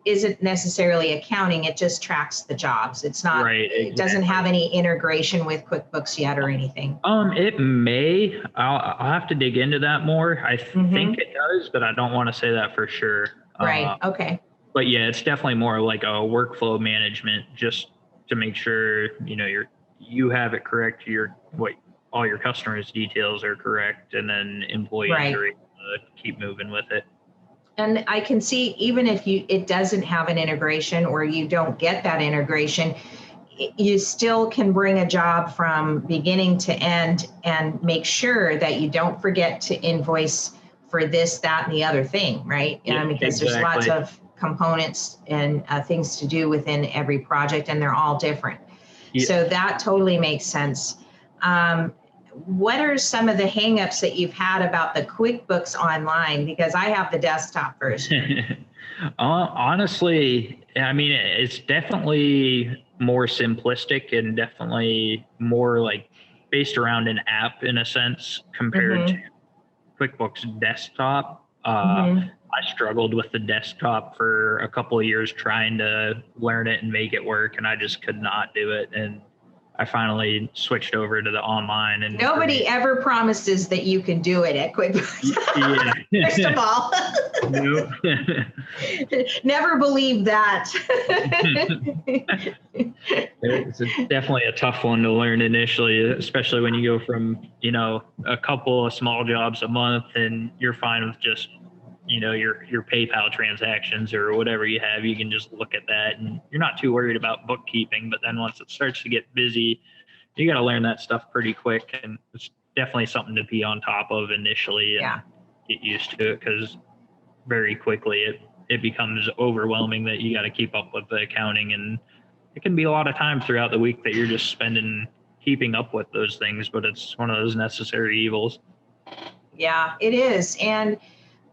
isn't necessarily accounting. It just tracks the jobs. It's not, right, exactly. It doesn't have any integration with QuickBooks yet or anything. It may. I'll have to dig into that more. I think it does, but I don't want to say that for sure. Right. Okay. But yeah, it's definitely more like a workflow management, just to make sure, you have it correct. All your customers' details are correct, and then employees are able to keep moving with it. And I can see, even if it doesn't have an integration, or you don't get that integration, you still can bring a job from beginning to end and make sure that you don't forget to invoice for this, that, and the other thing, right? Yeah, because exactly. There's lots of components and things to do within every project, and they're all different. Yeah. So that totally makes sense. What are some of the hangups that you've had about the QuickBooks Online? Because I have the desktop version. Honestly, it's definitely more simplistic and definitely more like based around an app in a sense compared to QuickBooks Desktop. I struggled with the desktop for a couple of years trying to learn it and make it work, and I just could not do it. And I finally switched over to the online. And nobody ever promises that you can do it at QuickBooks. Yeah. First of all, nope. Never believe that. It's definitely a tough one to learn initially, especially when you go from, a couple of small jobs a month and you're fine with just, your PayPal transactions or whatever you have. You can just look at that and you're not too worried about bookkeeping. But then once it starts to get busy, you got to learn that stuff pretty quick. And it's definitely something to be on top of initially and get used to it, because very quickly it becomes overwhelming that you got to keep up with the accounting. And it can be a lot of time throughout the week that you're just spending keeping up with those things, but it's one of those necessary evils. Yeah, it is. And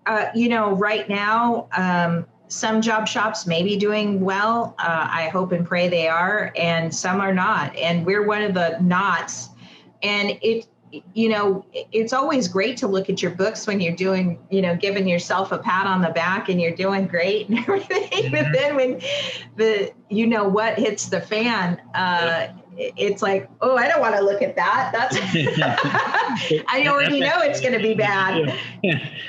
right now, some job shops may be doing well. I hope and pray they are, and some are not. And we're one of the nots. And it's always great to look at your books when you're doing, giving yourself a pat on the back and you're doing great and everything. But then when what hits the fan, it's like, oh, I don't want to look at that. That's I already know it's going to be bad.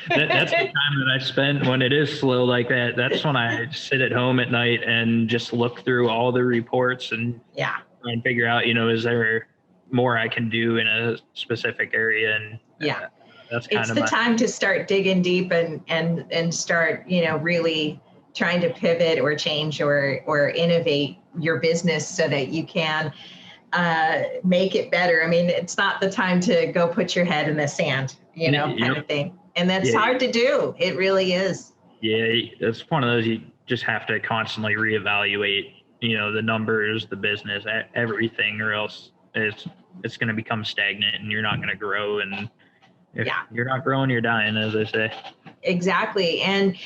That's the time that I spend when it is slow like that. That's when I sit at home at night and just look through all the reports and try and figure out, is there more I can do in a specific area? And That's it's kind of the time to start digging deep and start, really trying to pivot or change or innovate your business so that you can make it better. I mean, it's not the time to go put your head in the sand, kind of thing. And that's hard to do. It really is. Yeah, it's one of those you just have to constantly reevaluate, the numbers, the business, everything, or else it's going to become stagnant and you're not going to grow. And if you're not growing, you're dying, as they say. Exactly. And,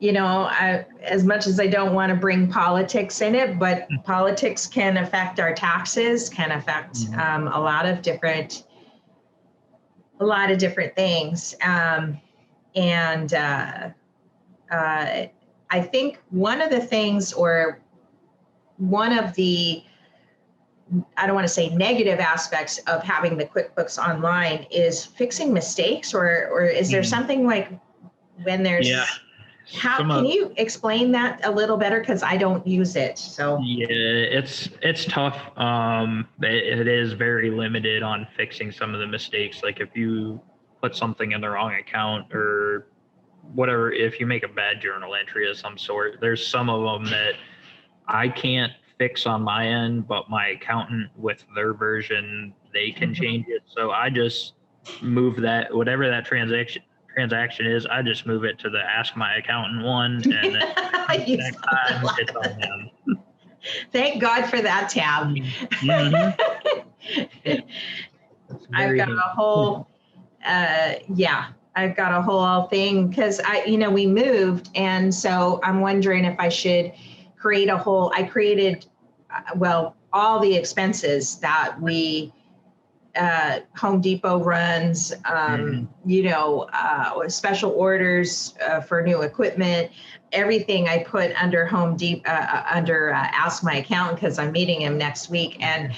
as much as I don't want to bring politics in it, but politics can affect our taxes, can affect a lot of different things. I think one of the things, or one of the, I don't want to say negative aspects of having the QuickBooks Online is fixing mistakes, or is there something like when there's, can you explain that a little better? Because I don't use it. So yeah, it's tough. It is very limited on fixing some of the mistakes. Like if you put something in the wrong account or whatever, if you make a bad journal entry of some sort, there's some of them that I can't fix on my end, but my accountant with their version, they can change it. So I just move that, whatever that transaction is, I just move it to the ask my accountant one, and then next time it's on them. Thank God for that tab. I've got a whole I've got a whole thing because we moved, and so I'm wondering if I should create I created all the expenses that we Home Depot runs, special orders for new equipment, everything I put under Home Depot, under Ask My Accountant, because I'm meeting him next week. And,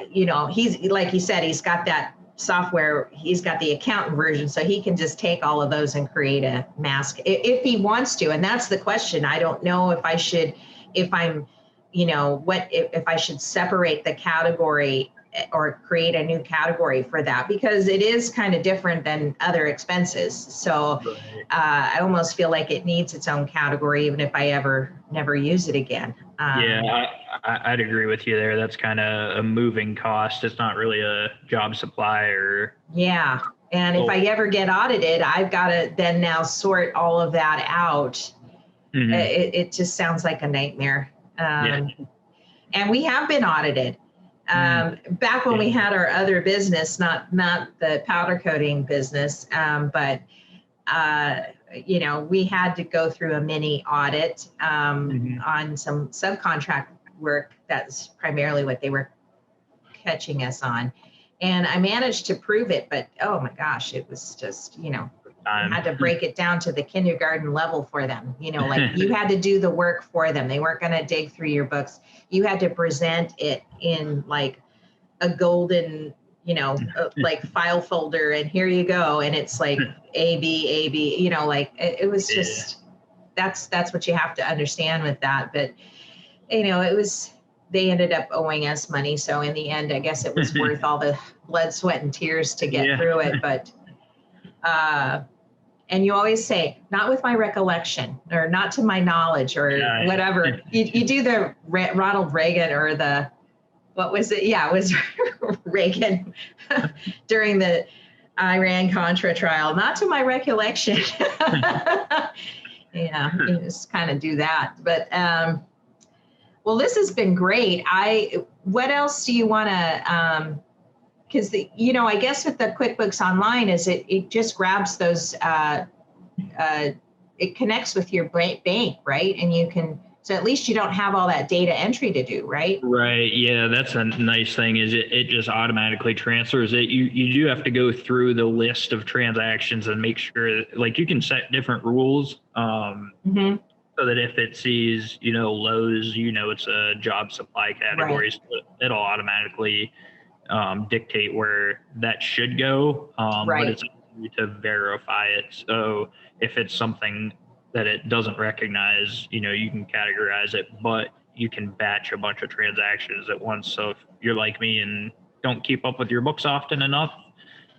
he's, like you said, he's got that software, he's got the accountant version, so he can just take all of those and create a mask if he wants to. And that's the question. I don't know if I should, if I should separate the category or create a new category for that, because it is kind of different than other expenses. So I almost feel like it needs its own category, even if I never use it again. I'd agree with you there. That's kind of a moving cost. It's not really a job supply or. Yeah. And if I ever get audited, I've got to then now sort all of that out. It just sounds like a nightmare. And we have been audited. Back when we had our other business, not the powder coating business, but we had to go through a mini audit on some subcontract work. That's primarily what they were catching us on, and I managed to prove it. But oh my gosh, it was just I had to break it down to the kindergarten level for them. Like you had to do the work for them. They weren't going to dig through your books. You had to present it in like a golden, like file folder, and here you go. And it's like A, B, like it was just, that's what you have to understand with that. But, they ended up owing us money. So in the end, I guess it was worth all the blood, sweat, and tears to get through it. But, and you always say, not with my recollection, or not to my knowledge, or whatever. You do the Ronald Reagan, or the, what was it? Yeah, it was Reagan during the Iran-Contra trial. Not to my recollection. You just kind of do that. But, well, this has been great. What else do you want to, because I guess with the QuickBooks Online is it just grabs those, it connects with your bank, right? And you can, so at least you don't have all that data entry to do, right? Right. Yeah, that's a nice thing is it just automatically transfers it. You do have to go through the list of transactions and make sure, like you can set different rules so that if it sees, lows, it's a job supply category, so it'll automatically dictate where that should go, but it's to verify it. So if it's something that it doesn't recognize, you can categorize it, but you can batch a bunch of transactions at once. So if you're like me and don't keep up with your books often enough,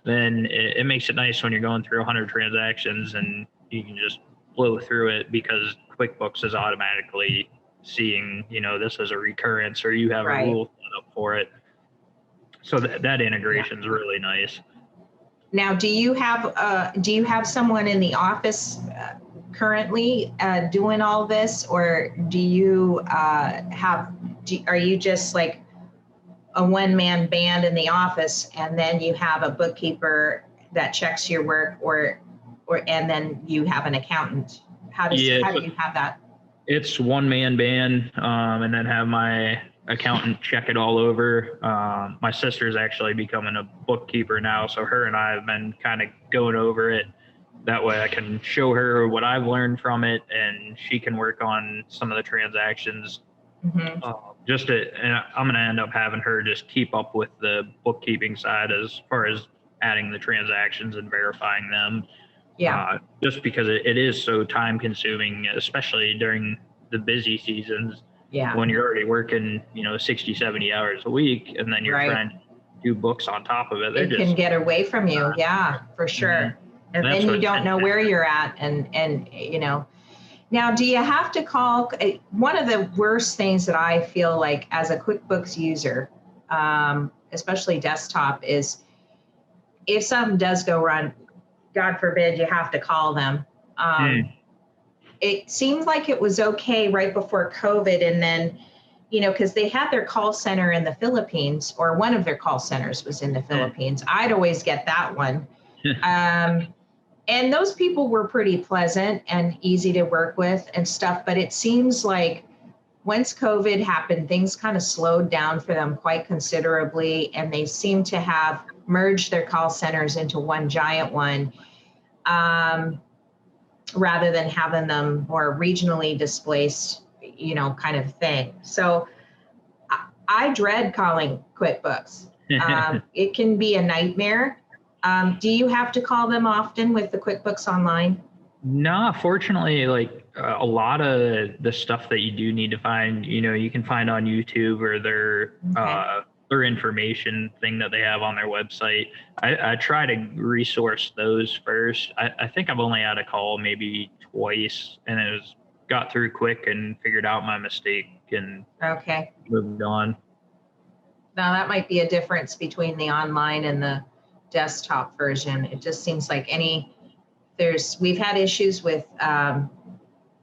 then it makes it nice when you're going through 100 transactions and you can just blow through it because QuickBooks is automatically seeing, this as a recurrence or you have a Right. rule set up for it. So that integration is really nice. Now, do you have someone in the office currently doing all this, or do you are you just like a one-man band in the office, and then you have a bookkeeper that checks your work, or and then you have an accountant? How do you have that? It's one-man band, and then have my accountant check it all over. My sister's actually becoming a bookkeeper now, so her and I have been kind of going over it. That way I can show her what I've learned from it, and she can work on some of the transactions. Mm-hmm. And I'm going to end up having her just keep up with the bookkeeping side as far as adding the transactions and verifying them. Yeah. Just because it is so time consuming, especially during the busy seasons. Yeah. When you're already working, 60, 70 hours a week, and then you're trying to do books on top of it. It can get away from you. Yeah, for sure. Mm-hmm. And then you don't know where you're at. And now, do you have to call? One of the worst things that I feel like as a QuickBooks user, especially desktop, is if something does go wrong, God forbid, you have to call them. It seemed like it was okay right before COVID. And then, because they had their call center in the Philippines, or one of their call centers was in the Philippines. I'd always get that one. And those people were pretty pleasant and easy to work with and stuff. But it seems like once COVID happened, things kind of slowed down for them quite considerably. And they seem to have merged their call centers into one giant one. Rather than having them more regionally displaced, kind of thing. So I dread calling QuickBooks. It can be a nightmare. Do you have to call them often with the QuickBooks Online? No, fortunately, like a lot of the stuff that you do need to find, you can find on YouTube or their information thing that they have on their website. I try to resource those first. I think I've only had a call maybe twice, and it got through quick and figured out my mistake and moved on. Now that might be a difference between the online and the desktop version. It just seems like we've had issues with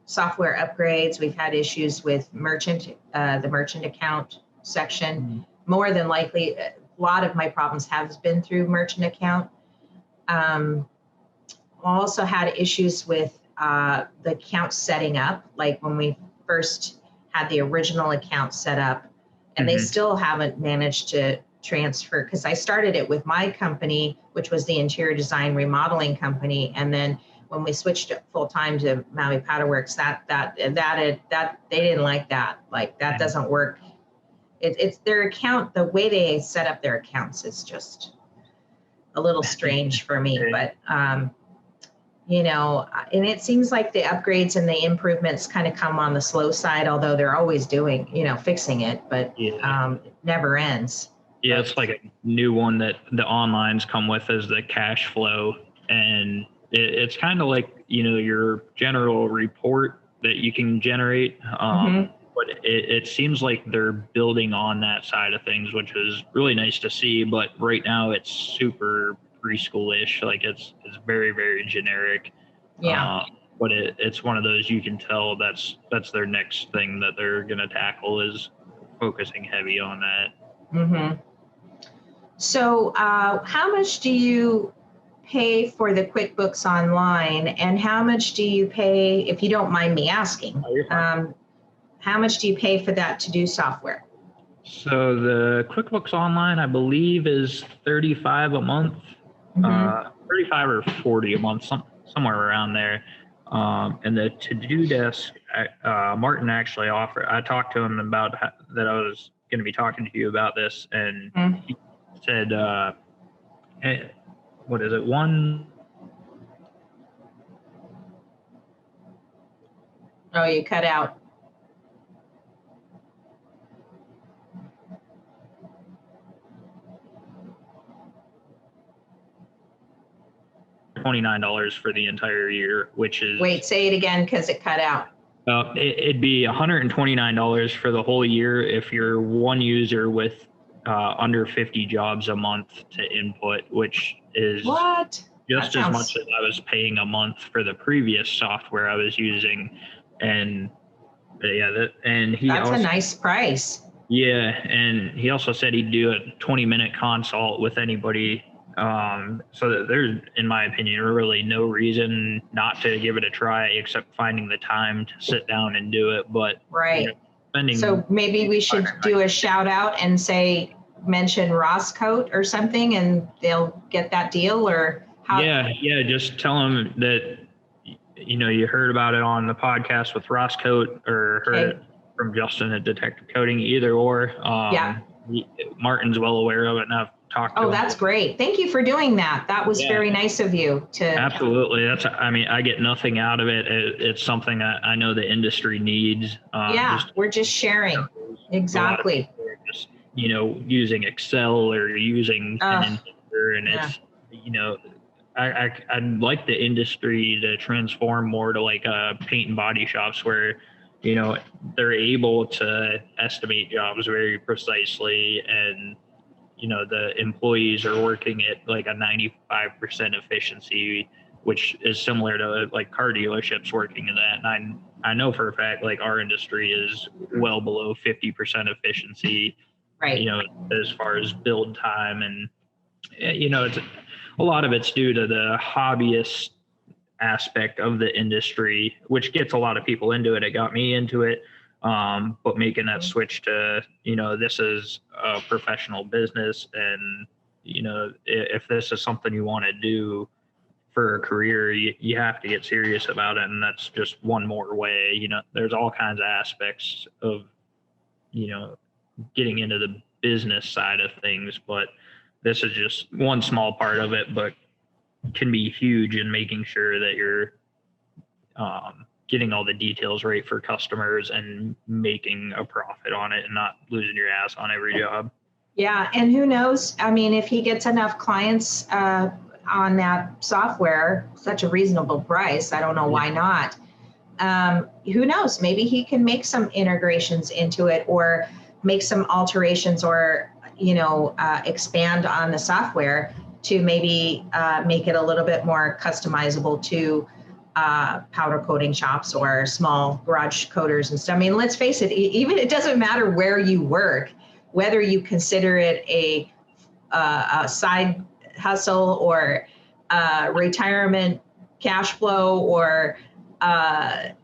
software upgrades. We've had issues with the merchant account section. Mm-hmm. More than likely, a lot of my problems have been through merchant account. Also had issues with the account setting up, like when we first had the original account set up, and they still haven't managed to transfer, because I started it with my company, which was the interior design remodeling company, and then when we switched it full time to Maui Powderworks, that they didn't like that. Like that doesn't work. It's their account, the way they set up their accounts is just a little strange for me. But, and it seems like the upgrades and the improvements kind of come on the slow side, although they're always doing, fixing it, but it never ends. Yeah, it's like a new one that the onlines come with as the cash flow. And it's kind of like, your general report that you can generate. But it seems like they're building on that side of things, which is really nice to see. But right now it's super preschoolish. Like it's very, very generic. Yeah. But it's one of those, you can tell that's their next thing that they're going to tackle, is focusing heavy on that. Mm-hmm. So how much do you pay for the QuickBooks Online, and how much do you pay, if you don't mind me asking, how much do you pay for that to-do software? So the QuickBooks Online, I believe, is $35 a month, 35 or 40 a month, somewhere around there. And the to-do desk, Martin actually offered. I talked to him about that I was going to be talking to you about this, and he said, hey, what is it? Oh, you cut out. $129 for the entire year, which is... Wait, say it again because it cut out. It'd be $129 for the whole year if you're one user with under 50 jobs a month to input, which is just as much as I was paying a month for the previous software I was using. And that's a nice price. Yeah, and he also said he'd do a 20-minute consult with anybody. So that there's, in my opinion, really no reason not to give it a try, except finding the time to sit down and do it. But so maybe we should do a shout out and mention Roscoe or something, and they'll get that deal. Or how? Yeah, just tell them that you heard about it on the podcast with Roscoe, or heard it from Justin at Detective Coding, either or. Martin's well aware of it, and I've talked to him. That's great. Thank you for doing that. That was very nice of you to... Absolutely. I get nothing out of it. It's something I know the industry needs. We're just sharing. Exactly. Just, using Excel or using pen and paper, and it's, I'd like the industry to transform more to like paint and body shops where, they're able to estimate jobs very precisely, and the employees are working at like a 95% efficiency, which is similar to like car dealerships working in that. And I know for a fact, like our industry is well below 50% efficiency, right? As far as build time, and it's a lot of it's due to the hobbyist aspect of the industry, which gets a lot of people into it. It got me into it. But making that switch to, this is a professional business, and, if this is something you want to do for a career, you have to get serious about it. And that's just one more way. There's all kinds of aspects of, getting into the business side of things, but this is just one small part of it, but can be huge in making sure that you're getting all the details right for customers and making a profit on it and not losing your ass on every job. Yeah, and who knows? I mean, if he gets enough clients on that software, such a reasonable price, I don't know why not. Who knows? Maybe he can make some integrations into it, or make some alterations, or expand on the software to maybe make it a little bit more customizable to powder coating shops or small garage coaters and stuff. I mean, let's face it, even it doesn't matter where you work, whether you consider it a side hustle or retirement cash flow, or a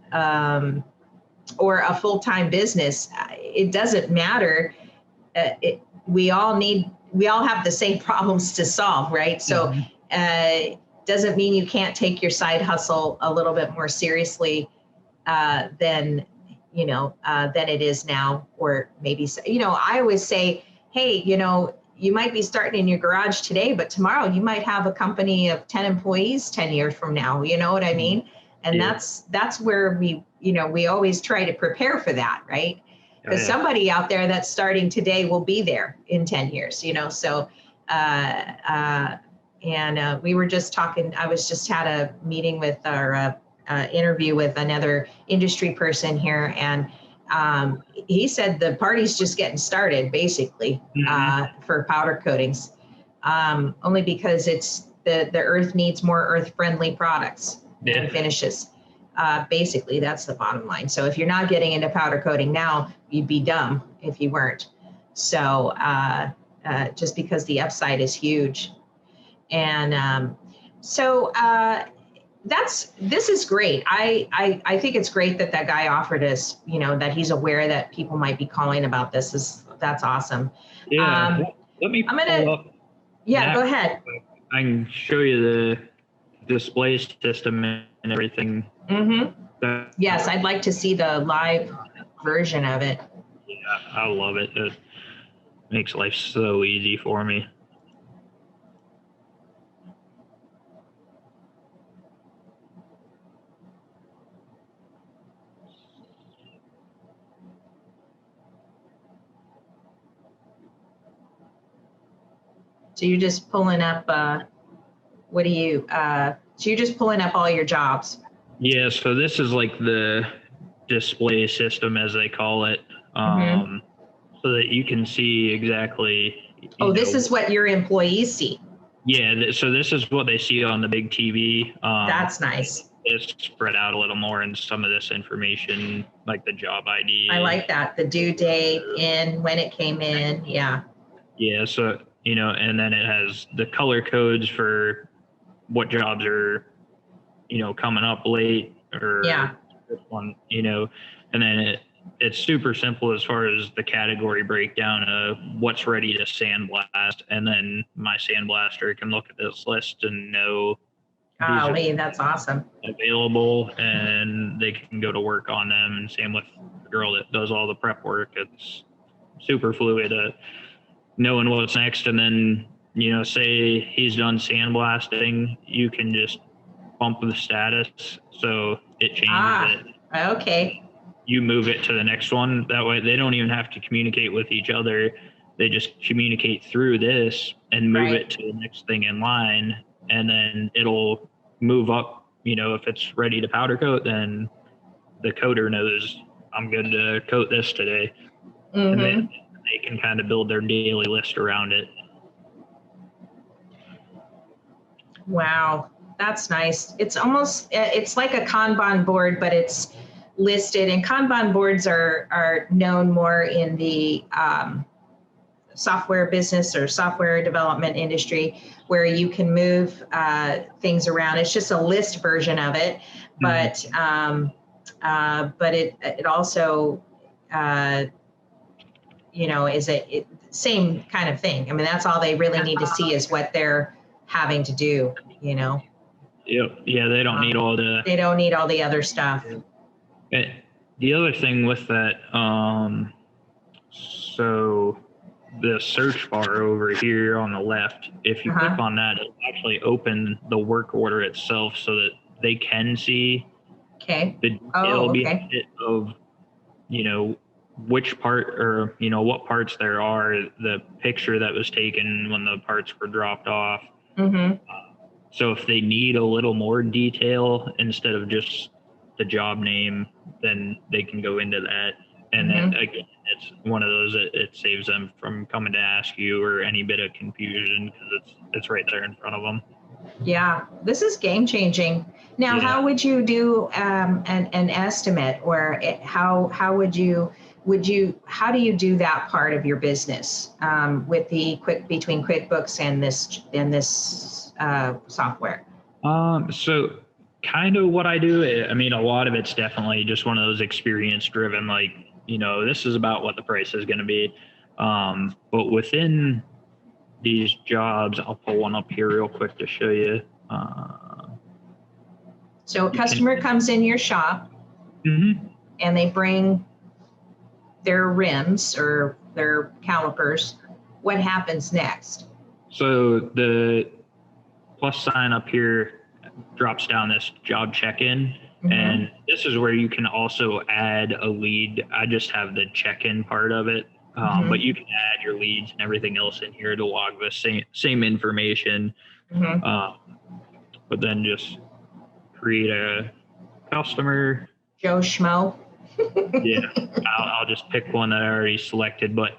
full-time business. It doesn't matter. We all have the same problems to solve, right? So doesn't mean you can't take your side hustle a little bit more seriously than it is now. Or maybe, I always say, hey, you might be starting in your garage today, but tomorrow you might have a company of 10 employees 10 years from now. You know what I mean? And that's where we always try to prepare for that, right? Because somebody out there that's starting today will be there in 10 years, so, and we were just talking, I was just had a meeting with our interview with another industry person here. And he said the party's just getting started, basically, for powder coatings, only because it's the earth needs more earth-friendly products and finishes. Basically, that's the bottom line. So if you're not getting into powder coating now, you'd be dumb if you weren't. So just because the upside is huge. And this is great. I think it's great that guy offered us, that he's aware that people might be calling about this. That's awesome. Yeah. Let me pull up. Yeah, go ahead. I can show you the display system and everything. Mm-hmm. Yes, I'd like to see the live version of it. Yeah, I love it. It makes life so easy for me. So you're just pulling up, what do you, So you're just pulling up all your jobs. Yeah, so this is like the display system, as they call it, so that you can see exactly. This is what your employees see. Yeah, so this is what they see on the big TV. That's nice. It's spread out a little more in some of this information, like the job ID. I like that. The due date, when it came in. Yeah. Yeah, so, and then it has the color codes for what jobs are, coming up late or this one, and then it's super simple as far as the category breakdown of what's ready to sandblast. And then my sandblaster can look at this list and know that's awesome. Available, and they can go to work on them. And same with the girl that does all the prep work. It's super fluid, knowing what's next. And then, say he's done sandblasting, you can just bump the status so it changes it. Okay. You move it to the next one. That way they don't even have to communicate with each other. They just communicate through this and move it to the next thing in line. And then it'll move up. If it's ready to powder coat, then the coder knows I'm good to coat this today. And then they can kind of build their daily list around it. Wow, that's nice. It's almost, it's like a Kanban board, but it's listed. And Kanban boards are known more in the software business or software development industry, where you can move things around. It's just a list version of it, but it also is a same kind of thing. I mean, that's all they really need to see is what they're having to do. Yep. Yeah, they don't need all the. They don't need all the other stuff. The other thing with that, so the search bar over here on the left, if you click on that, it'll actually open the work order itself so that they can see the detail behind it of, which part or, what parts there are, the picture that was taken when the parts were dropped off. So if they need a little more detail instead of just the job name, then they can go into that. And then again, it's one of those that it saves them from coming to ask you or any bit of confusion because it's right there in front of them. Yeah, this is game changing. Now, how would you do an estimate, or how do you do that part of your business with between QuickBooks and this software? So kind of what I do, I mean, a lot of it's definitely just one of those experience driven, like, this is about what the price is going to be. But within these jobs, I'll pull one up here real quick to show you. So a customer comes in your shop and they bring their rims or their calipers. What happens next? So the plus sign up here drops down this job check-in. And this is where you can also add a lead. I just have the check-in part of it, but you can add your leads and everything else in here to log the same information. But then just create a customer. Joe Schmo. I'll just pick one that I already selected, but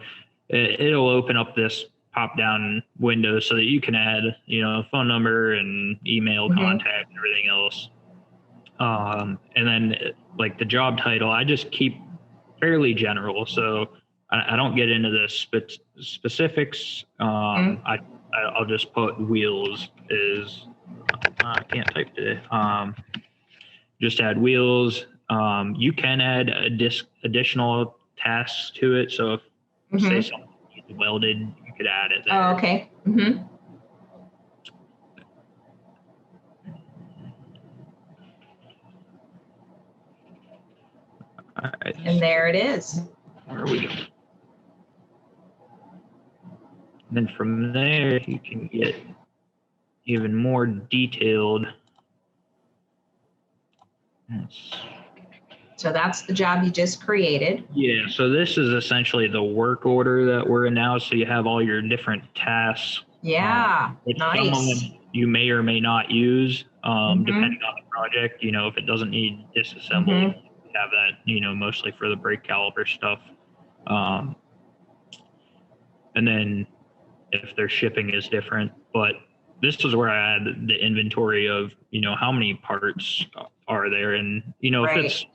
it'll open up this pop-down window so that you can add, phone number and email contact and everything else. And then like the job title, I just keep fairly general. So I don't get into the specifics. I'll just put wheels is, I can't type today. Just add wheels. You can add additional tasks to it. So if say something is welded, you could add it there. Oh, okay. Right. And there it is. Where we go. Then from there, you can get even more detailed. So that's the job you just created. Yeah, so this is essentially the work order that we're in now. So you have all your different tasks. Yeah, nice. you may or may not use, depending on the project. You know, if it doesn't need disassembled, have that, you know, mostly for the brake caliper stuff. And then if their shipping is different, but this is where I add the inventory of, you know, how many parts are there. And, you know, if it's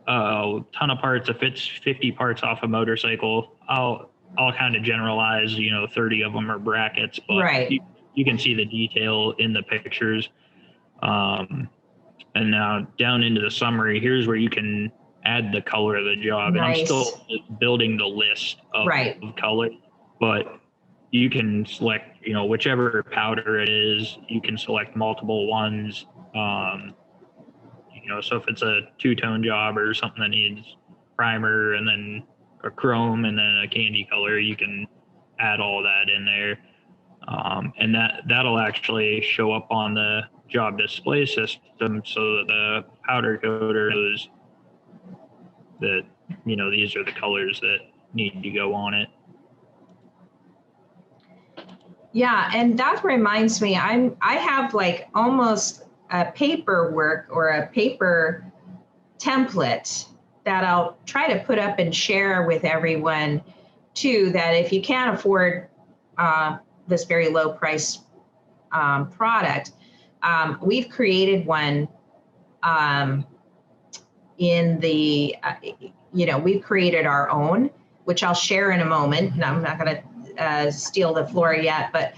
a ton of parts, if it's 50 parts off a motorcycle, I'll kind of generalize, you know, 30 of them are brackets, but you can see the detail in the pictures. And now down into the summary, here's where you can add the color of the job. And I'm still building the list of color, but you can select, you know, whichever powder it is, you can select multiple ones. You know, so if it's a two-tone job or something that needs primer and then a chrome and then a candy color, you can add all that in there. And that'll actually show up on the job display system so that the powder coater knows that, you know, these are the colors that need to go on it. Yeah, and that reminds me, I have like almost a paperwork or a paper template that I'll try to put up and share with everyone too, that if you can't afford this very low price product, we've created one in the, you know, we've created our own, which I'll share in a moment. And I'm not going to steal the floor yet, but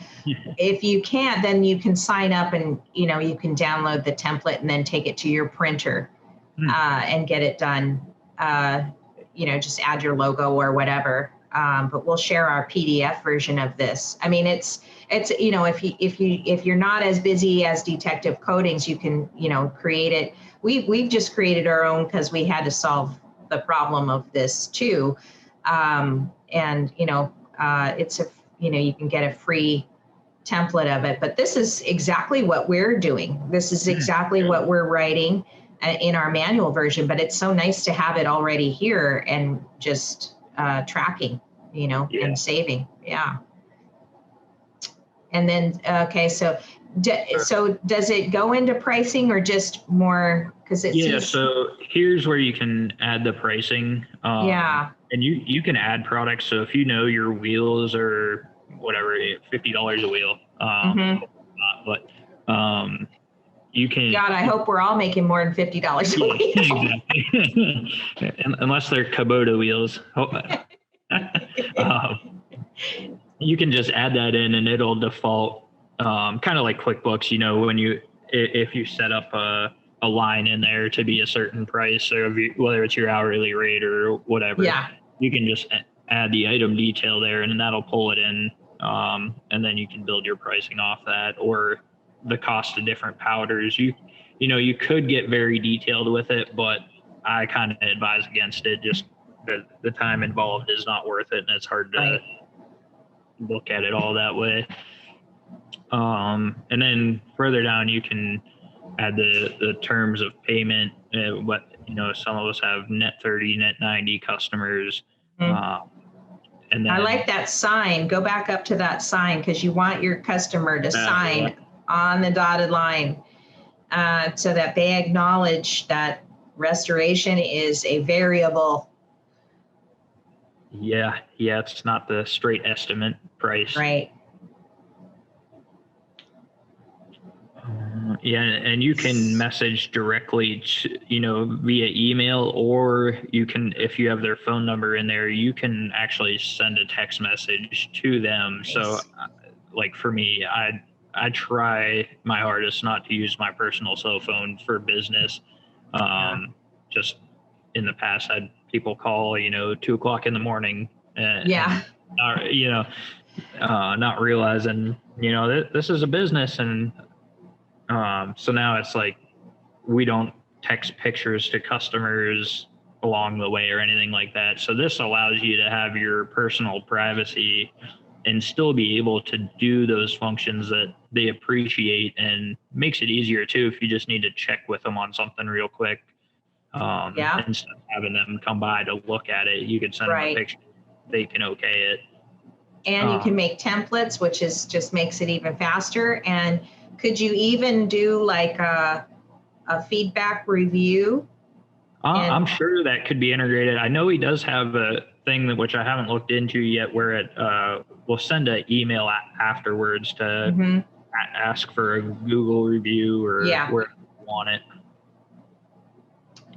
if you can't, then you can sign up and, you know, you can download the template and then take it to your printer and get it done. You know, just add your logo or whatever. But we'll share our PDF version of this. I mean, it's you know, if you're not as busy as Detective Coatings, you can, you know, create it. We've just created our own because we had to solve the problem of this too. And you know, it's a, you know, you can get a free template of it, but this is exactly what we're doing. This is exactly what we're writing in our manual version, but it's so nice to have it already here and just tracking, you know, and saving. Yeah. And then, okay, so does it go into pricing or just more? Because it's so here's where you can add the pricing. And you can add products. So if you know your wheels are whatever, $50 a wheel, but you can. God, I hope we're all making more than $50 a wheel. Exactly. Unless they're Kubota wheels. You can just add that in and it'll default, kind of like QuickBooks, you know, when if you set up a line in there to be a certain price, or whether it's your hourly rate or whatever, you can just add the item detail there and that'll pull it in. And then you can build your pricing off that, or the cost of different powders. You know, you could get very detailed with it, but I kind of advise against it. Just the time involved is not worth it, and it's hard to look at it all that way. And then further down, you can add the terms of payment. What, you know, some of us have net 30, net 90 customers. And then, I like that sign. Go back up to that sign because you want your customer to sign on the dotted line so that they acknowledge that restoration is a variable. Yeah, it's not the straight estimate price. Right. And you can message directly, you know, via email, or you can, if you have their phone number in there, you can actually send a text message to them. Nice. So, like for me, I try my hardest not to use my personal cell phone for business. Just in the past, I had people call, you know, 2:00 in the morning. And, you know, not realizing, you know, this is a business. And so now it's like we don't text pictures to customers along the way or anything like that. So this allows you to have your personal privacy and still be able to do those functions that they appreciate, and makes it easier too if you just need to check with them on something real quick. Instead of having them come by to look at it, you could send them a picture. They can okay it. And you can make templates, which is just makes it even faster. And Could you even do like a feedback review? I'm sure that could be integrated. I know he does have a thing that, which I haven't looked into yet, where it will send an email afterwards to ask for a Google review or where you want it.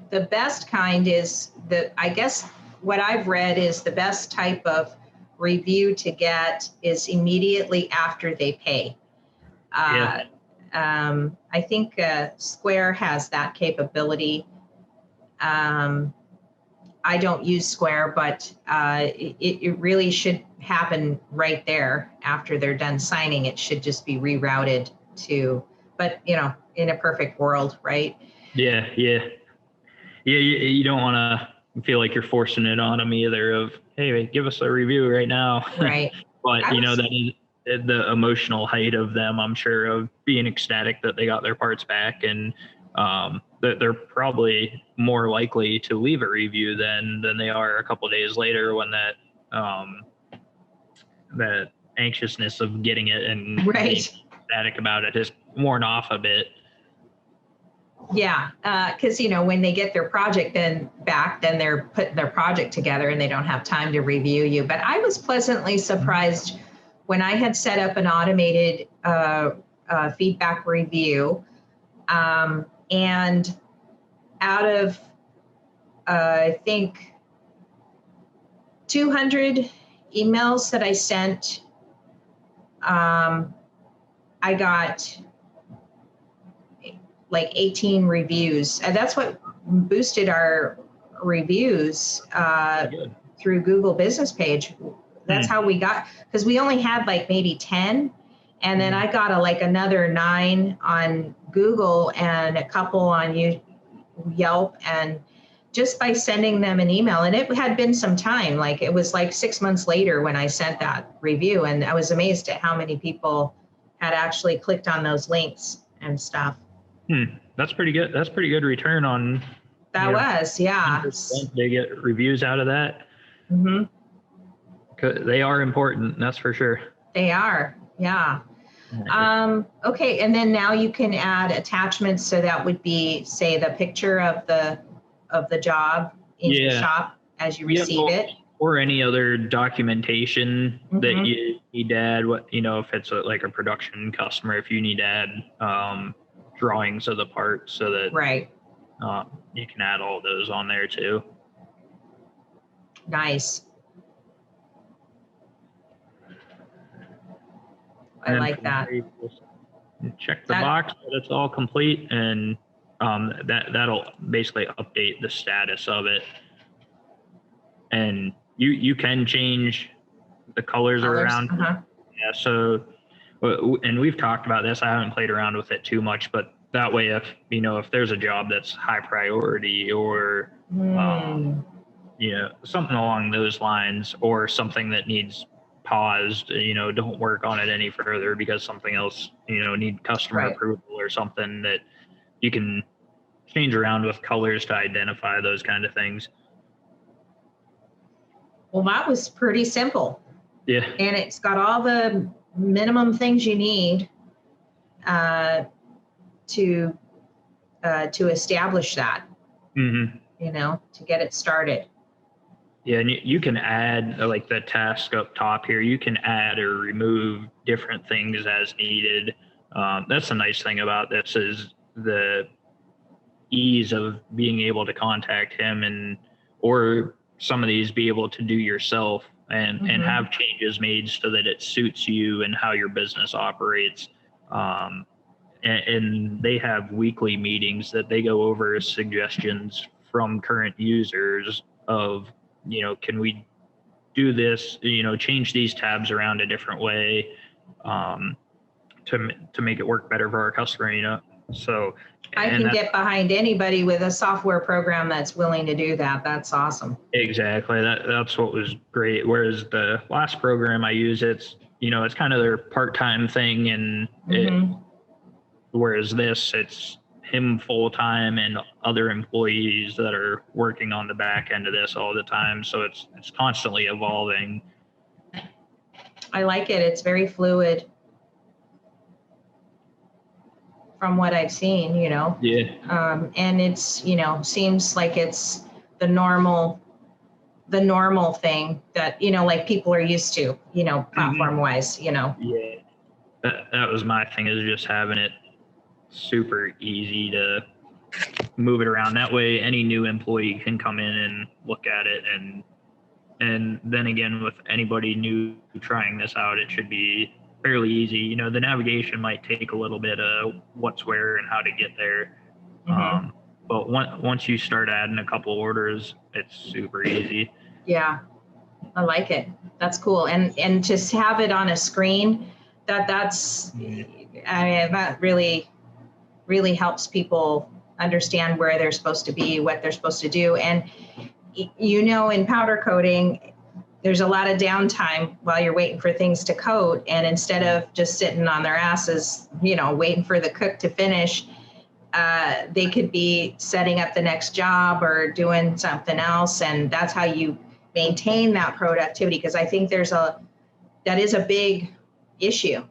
The best kind is I guess what I've read is the best type of review to get is immediately after they pay. I think Square has that capability. I don't use Square, but it really should happen right there after they're done signing. It should just be rerouted to, but in a perfect world, right? Yeah. You don't want to feel like you're forcing it on them either. Of, hey, give us a review right now. Right. But that is the emotional height of them. I'm sure of being ecstatic that they got their parts back, and that they're probably more likely to leave a review than they are a couple of days later when that that anxiousness of getting it and being ecstatic about it is worn off a bit. Yeah, because when they get their project back, then they're putting their project together and they don't have time to review you. But I was pleasantly surprised when I had set up an automated feedback review, and out of I think 200 emails that I sent, I got like 18 reviews. And that's what boosted our reviews through Google Business Page. That's how we got, because we only had like maybe 10. And then I got another 9 on Google and a couple on Yelp. And just by sending them an email, and it had been some time, like it was like 6 months later when I sent that review. And I was amazed at how many people had actually clicked on those links and stuff. That's pretty good. That's pretty good return on that. Was, yeah. They get reviews out of that. They are important, that's for sure. They are, yeah. Okay, and then now you can add attachments. So that would be, say, the picture of the job in the shop as you receive it, or any other documentation that you need to add. What if it's like a production customer, if you need to add drawings of the parts, so that you can add all those on there too. Nice. I like that. Check the box that it's all complete, and that'll basically update the status of it. And you can change the colors around. Yeah. So, and we've talked about this. I haven't played around with it too much, but that way, if there's a job that's high priority, or something along those lines, or something that needs paused, don't work on it any further because something else, need customer approval or something, that you can change around with colors to identify those kind of things. Well, that was pretty simple. Yeah. And it's got all the minimum things you need to establish that, to get it started. Yeah, and you can add, like the task up top here, you can add or remove different things as needed. That's the nice thing about this, is the ease of being able to contact him, or some of these be able to do yourself and have changes made so that it suits you and how your business operates. And they have weekly meetings that they go over suggestions from current users of, can we do this, change these tabs around a different way to make it work better for our customer, So I can get behind anybody with a software program that's willing to do that. That's awesome. Exactly. That's what was great. Whereas the last program I use, it's kind of their part-time thing, and whereas this, it's him full-time and other employees that are working on the back end of this all the time. So it's constantly evolving. I like it. It's very fluid. from what I've seen, Yeah. And it's, seems like it's the normal thing that, like people are used to, platform wise, Yeah. That was my thing, is just having it super easy to move it around. That way any new employee can come in and look at it, and then again, with anybody new trying this out, it should be fairly easy. The navigation might take a little bit of what's where and how to get there. But once you start adding a couple orders, it's super easy. Yeah, I like it. That's cool. And just have it on a screen, that's, I mean, that really, really helps people understand where they're supposed to be, what they're supposed to do. And, in powder coating, there's a lot of downtime while you're waiting for things to coat. And instead of just sitting on their asses, waiting for the cook to finish, they could be setting up the next job or doing something else. And that's how you maintain that productivity. Because I think that is a big issue.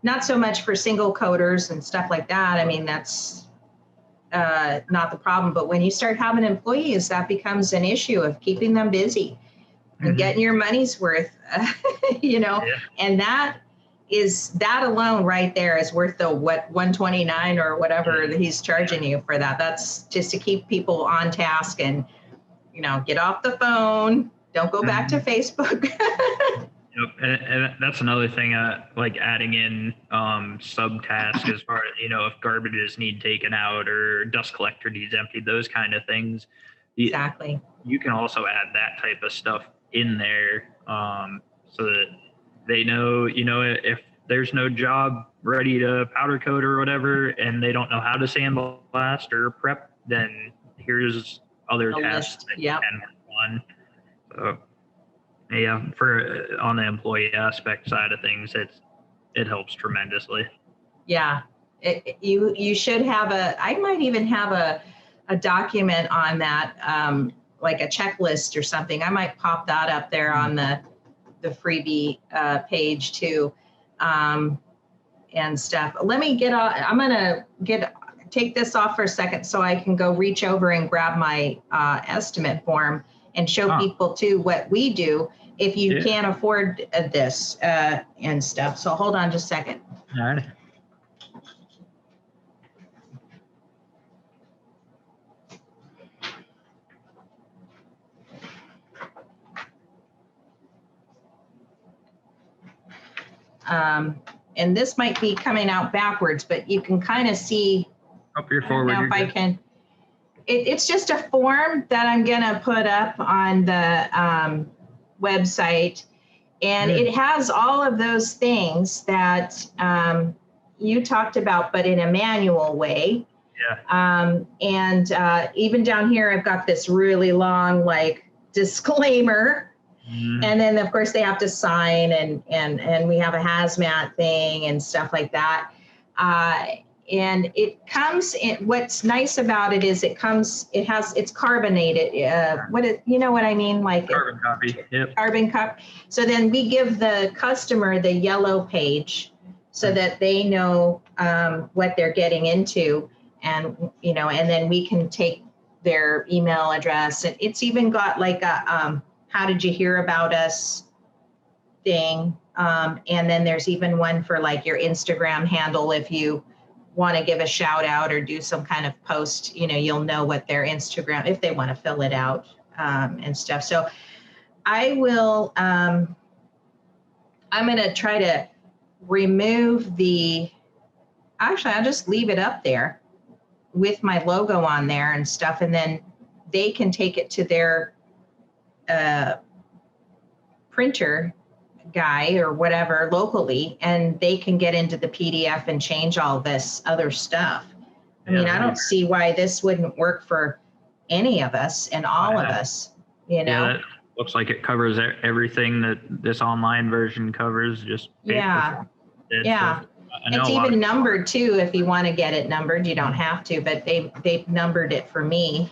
Not so much for single coaters and stuff like that. I mean, that's not the problem. But when you start having employees, that becomes an issue of keeping them busy and getting your money's worth, and that alone right there is worth the $129 or whatever that he's charging you for that. That's just to keep people on task and, get off the phone. Don't go back to Facebook. Yep. And that's another thing, like adding in subtasks as far as, if garbages need taken out or dust collector needs emptied, those kind of things. Exactly. You can also add that type of stuff in there, so that they know, if there's no job ready to powder coat or whatever, and they don't know how to sandblast or prep, then here's other tasks that you can work on. So, yeah, for on the employee aspect side of things, it helps tremendously. Yeah, you should have I might even have a document on that, like a checklist or something. I might pop that up there on the freebie page too, and stuff. Let me I'm gonna take this off for a second so I can go reach over and grab my estimate form and show people too what we do if you can't afford this and stuff. So hold on just a second. All right. And this might be coming out backwards, but you can kind of see. Up your forward. Now if I can. It's just a form that I'm going to put up on the website. And it has all of those things that you talked about, but in a manual way. Yeah. And even down here, I've got this really long, disclaimer. And then, of course, they have to sign, and we have a hazmat thing and stuff like that. And it comes in, what's nice about it is it's carbonated. You know what I mean? Like carbon copy. Yep. Carbon copy. So then we give the customer the yellow page so that they know what they're getting into, and and then we can take their email address, and it's even got like a how did you hear about us thing, and then there's even one for like your Instagram handle if you want to give a shout out or do some kind of post, you'll know what their Instagram, if they want to fill it out and stuff. So I will, I'm going to try to remove actually, I'll just leave it up there with my logo on there and stuff. And then they can take it to their printer guy or whatever locally, and they can get into the PDF and change all this other stuff. I mean, I don't see why this wouldn't work for any of us and all of us, Yeah, that looks like it covers everything that this online version covers. Just yeah. It's even numbered too. If you want to get it numbered, you don't have to, but they've numbered it for me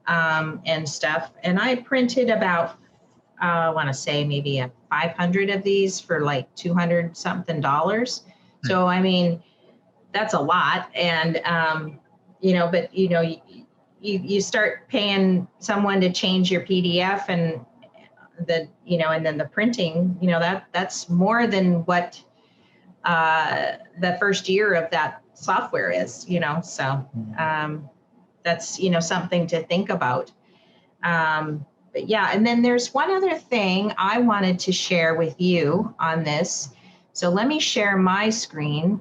and stuff. And I printed about I want to say maybe 500 of these for like $200 something. So, I mean, that's a lot. And, but you start paying someone to change your PDF and and then the printing, that's more than what the first year of that software is, so that's, something to think about. But yeah, and then there's one other thing I wanted to share with you on this. So let me share my screen.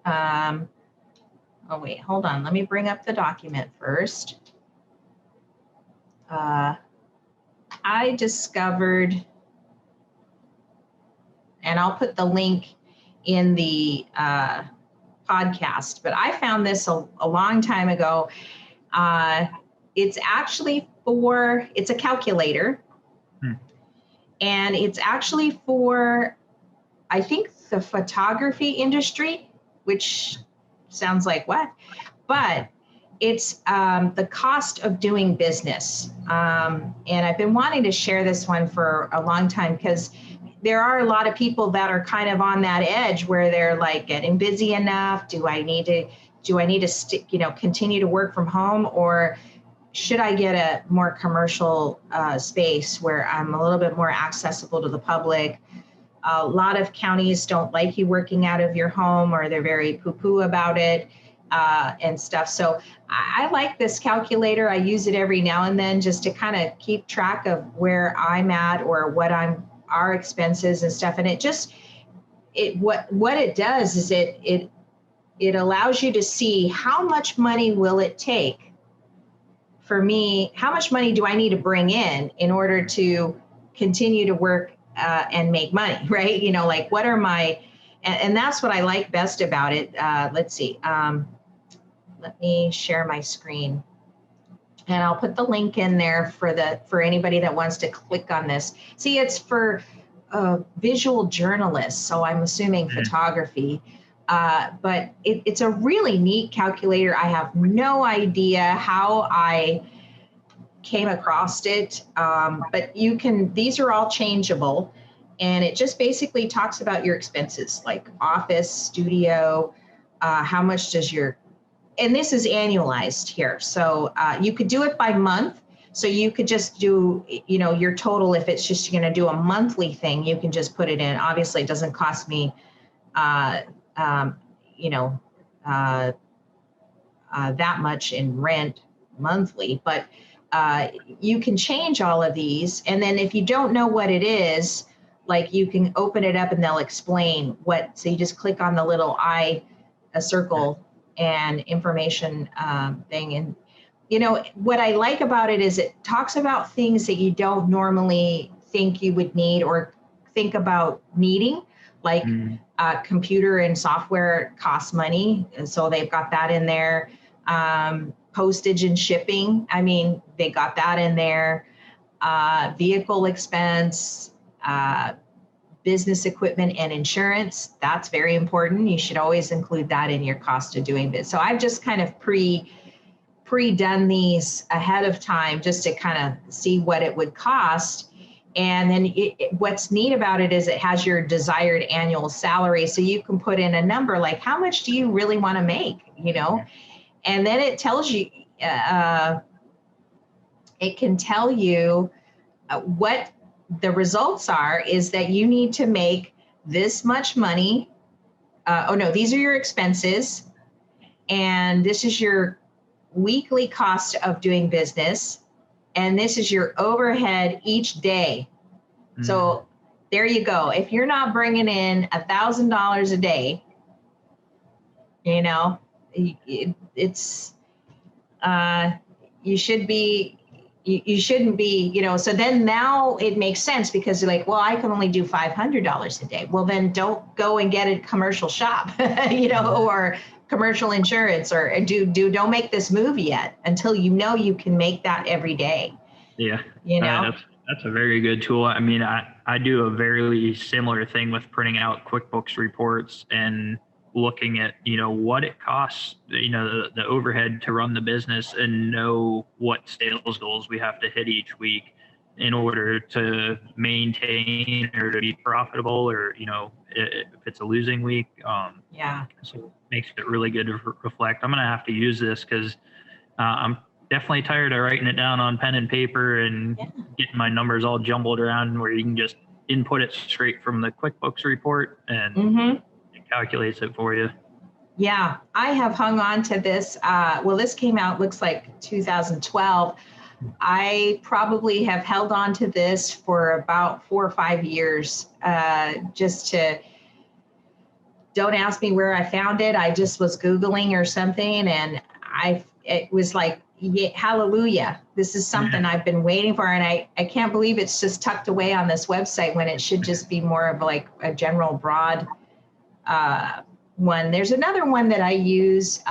Oh wait, hold on. Let me bring up the document first. I discovered, and I'll put the link in the podcast, but I found this a long time ago. It's actually it's a calculator. And it's actually for, I think, the photography industry, which sounds like what? But it's the cost of doing business. And I've been wanting to share this one for a long time because there are a lot of people that are kind of on that edge where they're like getting busy enough. Do I need to continue to work from home, or should I get a more commercial space where I'm a little bit more accessible to the public? A lot of counties don't like you working out of your home, or they're very poo-poo about it and stuff. So I like this calculator. I use it every now and then just to kind of keep track of where I'm at or what our expenses and stuff. And what it does is it allows you to see how much money will it take for me, how much money do I need to bring in order to continue to work and make money, right? Like what are and that's what I like best about it. Let's see. Let me share my screen, and I'll put the link in there for anybody that wants to click on this. See, it's for visual journalists, so I'm assuming photography. But it's a really neat calculator. I have no idea how I came across it, but these are all changeable, and it just basically talks about your expenses, like office, studio, how much and this is annualized here. So you could do it by month. So you could just do, your total. If it's just going to do a monthly thing, you can just put it in. Obviously, it doesn't cost me that much in rent monthly, but you can change all of these. And then if you don't know what it is, like you can open it up and they'll explain so you just click on the little a circle and information thing. And, what I like about it is it talks about things that you don't normally think you would need or think about needing, like computer and software costs money. And so they've got that in there. Postage and shipping, they got that in there. Vehicle expense, business equipment and insurance, that's very important. You should always include that in your cost of doing business. So I've just kind of pre-done these ahead of time just to kind of see what it would cost. And then what's neat about it is it has your desired annual salary. So you can put in a number like, how much do you really want to make, And then it tells you, it can tell you what the results are, is that you need to make this much money. These are your expenses. And this is your weekly cost of doing business. And this is your overhead each day. So there you go. If you're not bringing in $1,000 a day, it's you shouldn't be, so then now it makes sense, because you're like, well, I can only do $500 a day. Well, then don't go and get a commercial shop, or commercial insurance, or don't make this move yet until you can make that every day. Yeah. That's a very good tool. I do a very similar thing with printing out QuickBooks reports and looking at, what it costs, the overhead to run the business, and know what sales goals we have to hit each week. in order to maintain or to be profitable, or if it's a losing week. So it makes it really good to reflect. I'm gonna have to use this because I'm definitely tired of writing it down on pen and paper and getting my numbers all jumbled around, where you can just input it straight from the QuickBooks report and it calculates it for you. Yeah, I have hung on to this. Well, this came out, looks like 2012. I probably have held on to this for about 4 or 5 years, don't ask me where I found it. I just was Googling or something, and it was like, yeah, hallelujah. This is something I've been waiting for. And I can't believe it's just tucked away on this website when it should just be more of like a general broad one. There's another one that I use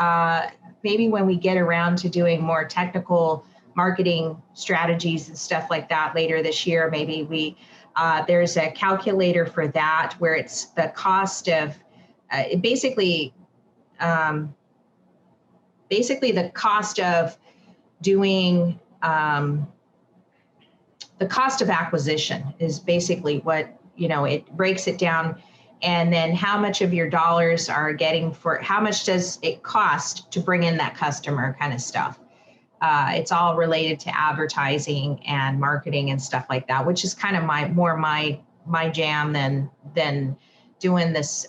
maybe when we get around to doing more technical marketing strategies and stuff like that later this year. Maybe there's a calculator for that where it's the cost of basically the cost of doing the cost of acquisition is basically what, it breaks it down. And then how much of your dollars are getting for, how much does it cost to bring in that customer kind of stuff. It's all related to advertising and marketing and stuff like that, which is kind of my jam than doing this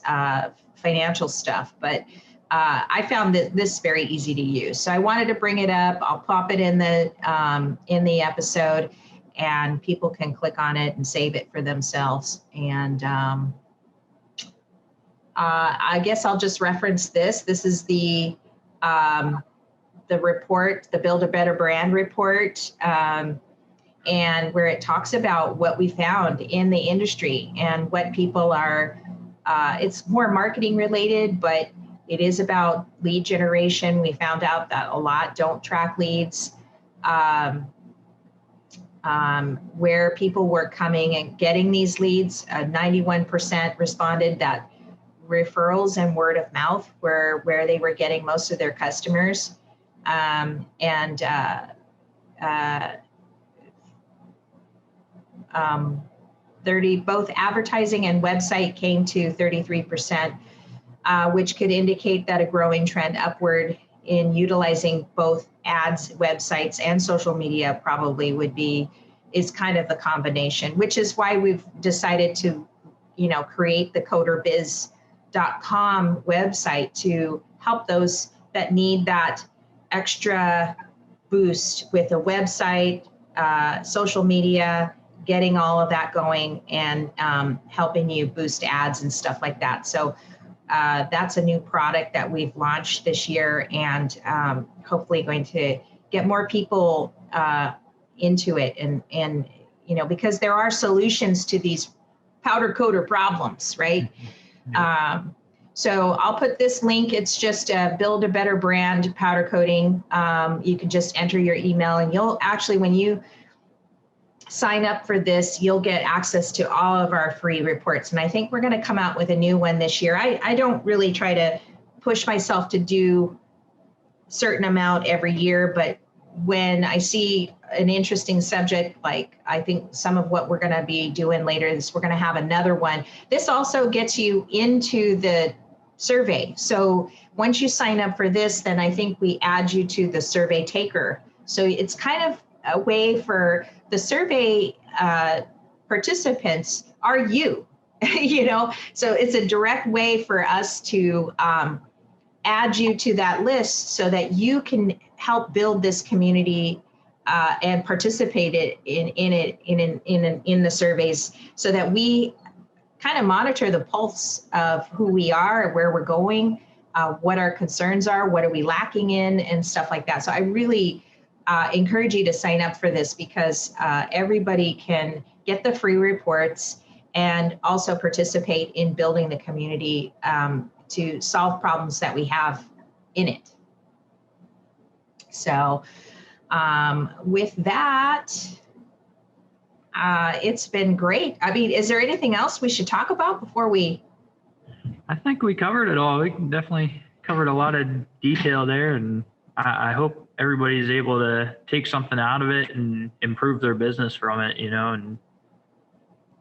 financial stuff. But I found this very easy to use. So I wanted to bring it up. I'll pop it in the episode, and people can click on it and save it for themselves. And I guess I'll just reference this. This is the report, the Build a Better Brand report, and where it talks about what we found in the industry and what people are, it's more marketing related, but it is about lead generation. We found out that a lot don't track leads. Where people were coming and getting these leads, 91% responded that referrals and word of mouth were where they were getting most of their customers. Both advertising and website came to 33%, which could indicate that a growing trend upward in utilizing both ads, websites, and social media probably is kind of the combination, which is why we've decided to, create the coderbiz.com website to help those that need that extra boost with a website, social media, getting all of that going, and helping you boost ads and stuff like that. So that's a new product that we've launched this year, and hopefully going to get more people into it. And because there are solutions to these powder coater problems, right? So I'll put this link. It's just Build a Better Brand powder coating. You can just enter your email, and you'll actually, when you sign up for this, you'll get access to all of our free reports. And I think we're going to come out with a new one this year. I don't really try to push myself to do a certain amount every year, but when I see an interesting subject, like I think some of what we're going to be doing later is we're going to have another one. This also gets you into the survey. So once you sign up for this, then I think we add you to the survey taker. So it's kind of a way for the survey participants are you, so it's a direct way for us to add you to that list so that you can help build this community and participate in the surveys, so that we kind of monitor the pulse of who we are, where we're going, what our concerns are, what are we lacking in, and stuff like that. So I really encourage you to sign up for this, because everybody can get the free reports and also participate in building the community to solve problems that we have in it. So with that, it's been great. I mean, is there anything else we should talk about before we? I think we covered it all. We definitely covered a lot of detail there, and I hope everybody's able to take something out of it and improve their business from it, and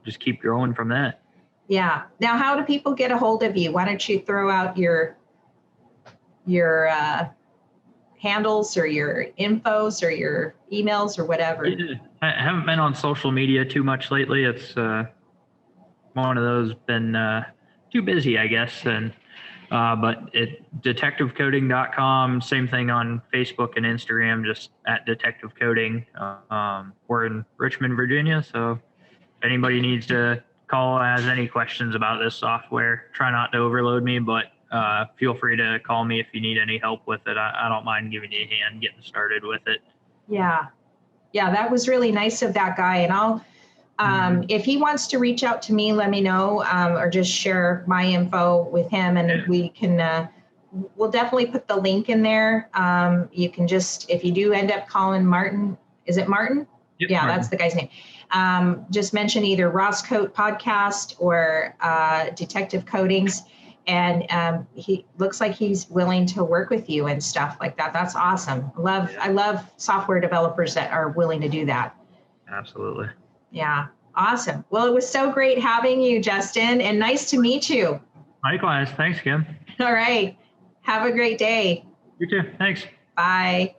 just keep growing from that. Yeah. Now, how do people get a hold of you? Why don't you throw out your handles or your infos or your emails or whatever? Yeah, I haven't been on social media too much lately. It's one of those been too busy, I guess. And but at detectivecoding.com, same thing on Facebook and Instagram, just at Detective Coding. We're in Richmond, Virginia, so if anybody needs to call, has any questions about this software, try not to overload me, but feel free to call me if you need any help with it. I don't mind giving you a hand getting started with it. Yeah. Yeah, that was really nice of that guy. And I'll, if he wants to reach out to me, let me know, or just share my info with him, and we can, we'll definitely put the link in there. You can just, if you do end up calling Martin, is it Martin? Yep, yeah, Martin. That's the guy's name. Just mention either Ross Coat Podcast or Detective Codings. And he looks like he's willing to work with you and stuff like that. That's awesome. I love software developers that are willing to do that. Absolutely. Yeah. Awesome. Well, it was so great having you, Justin, and nice to meet you. Likewise. Thanks, Kim. All right. Have a great day. You too. Thanks. Bye.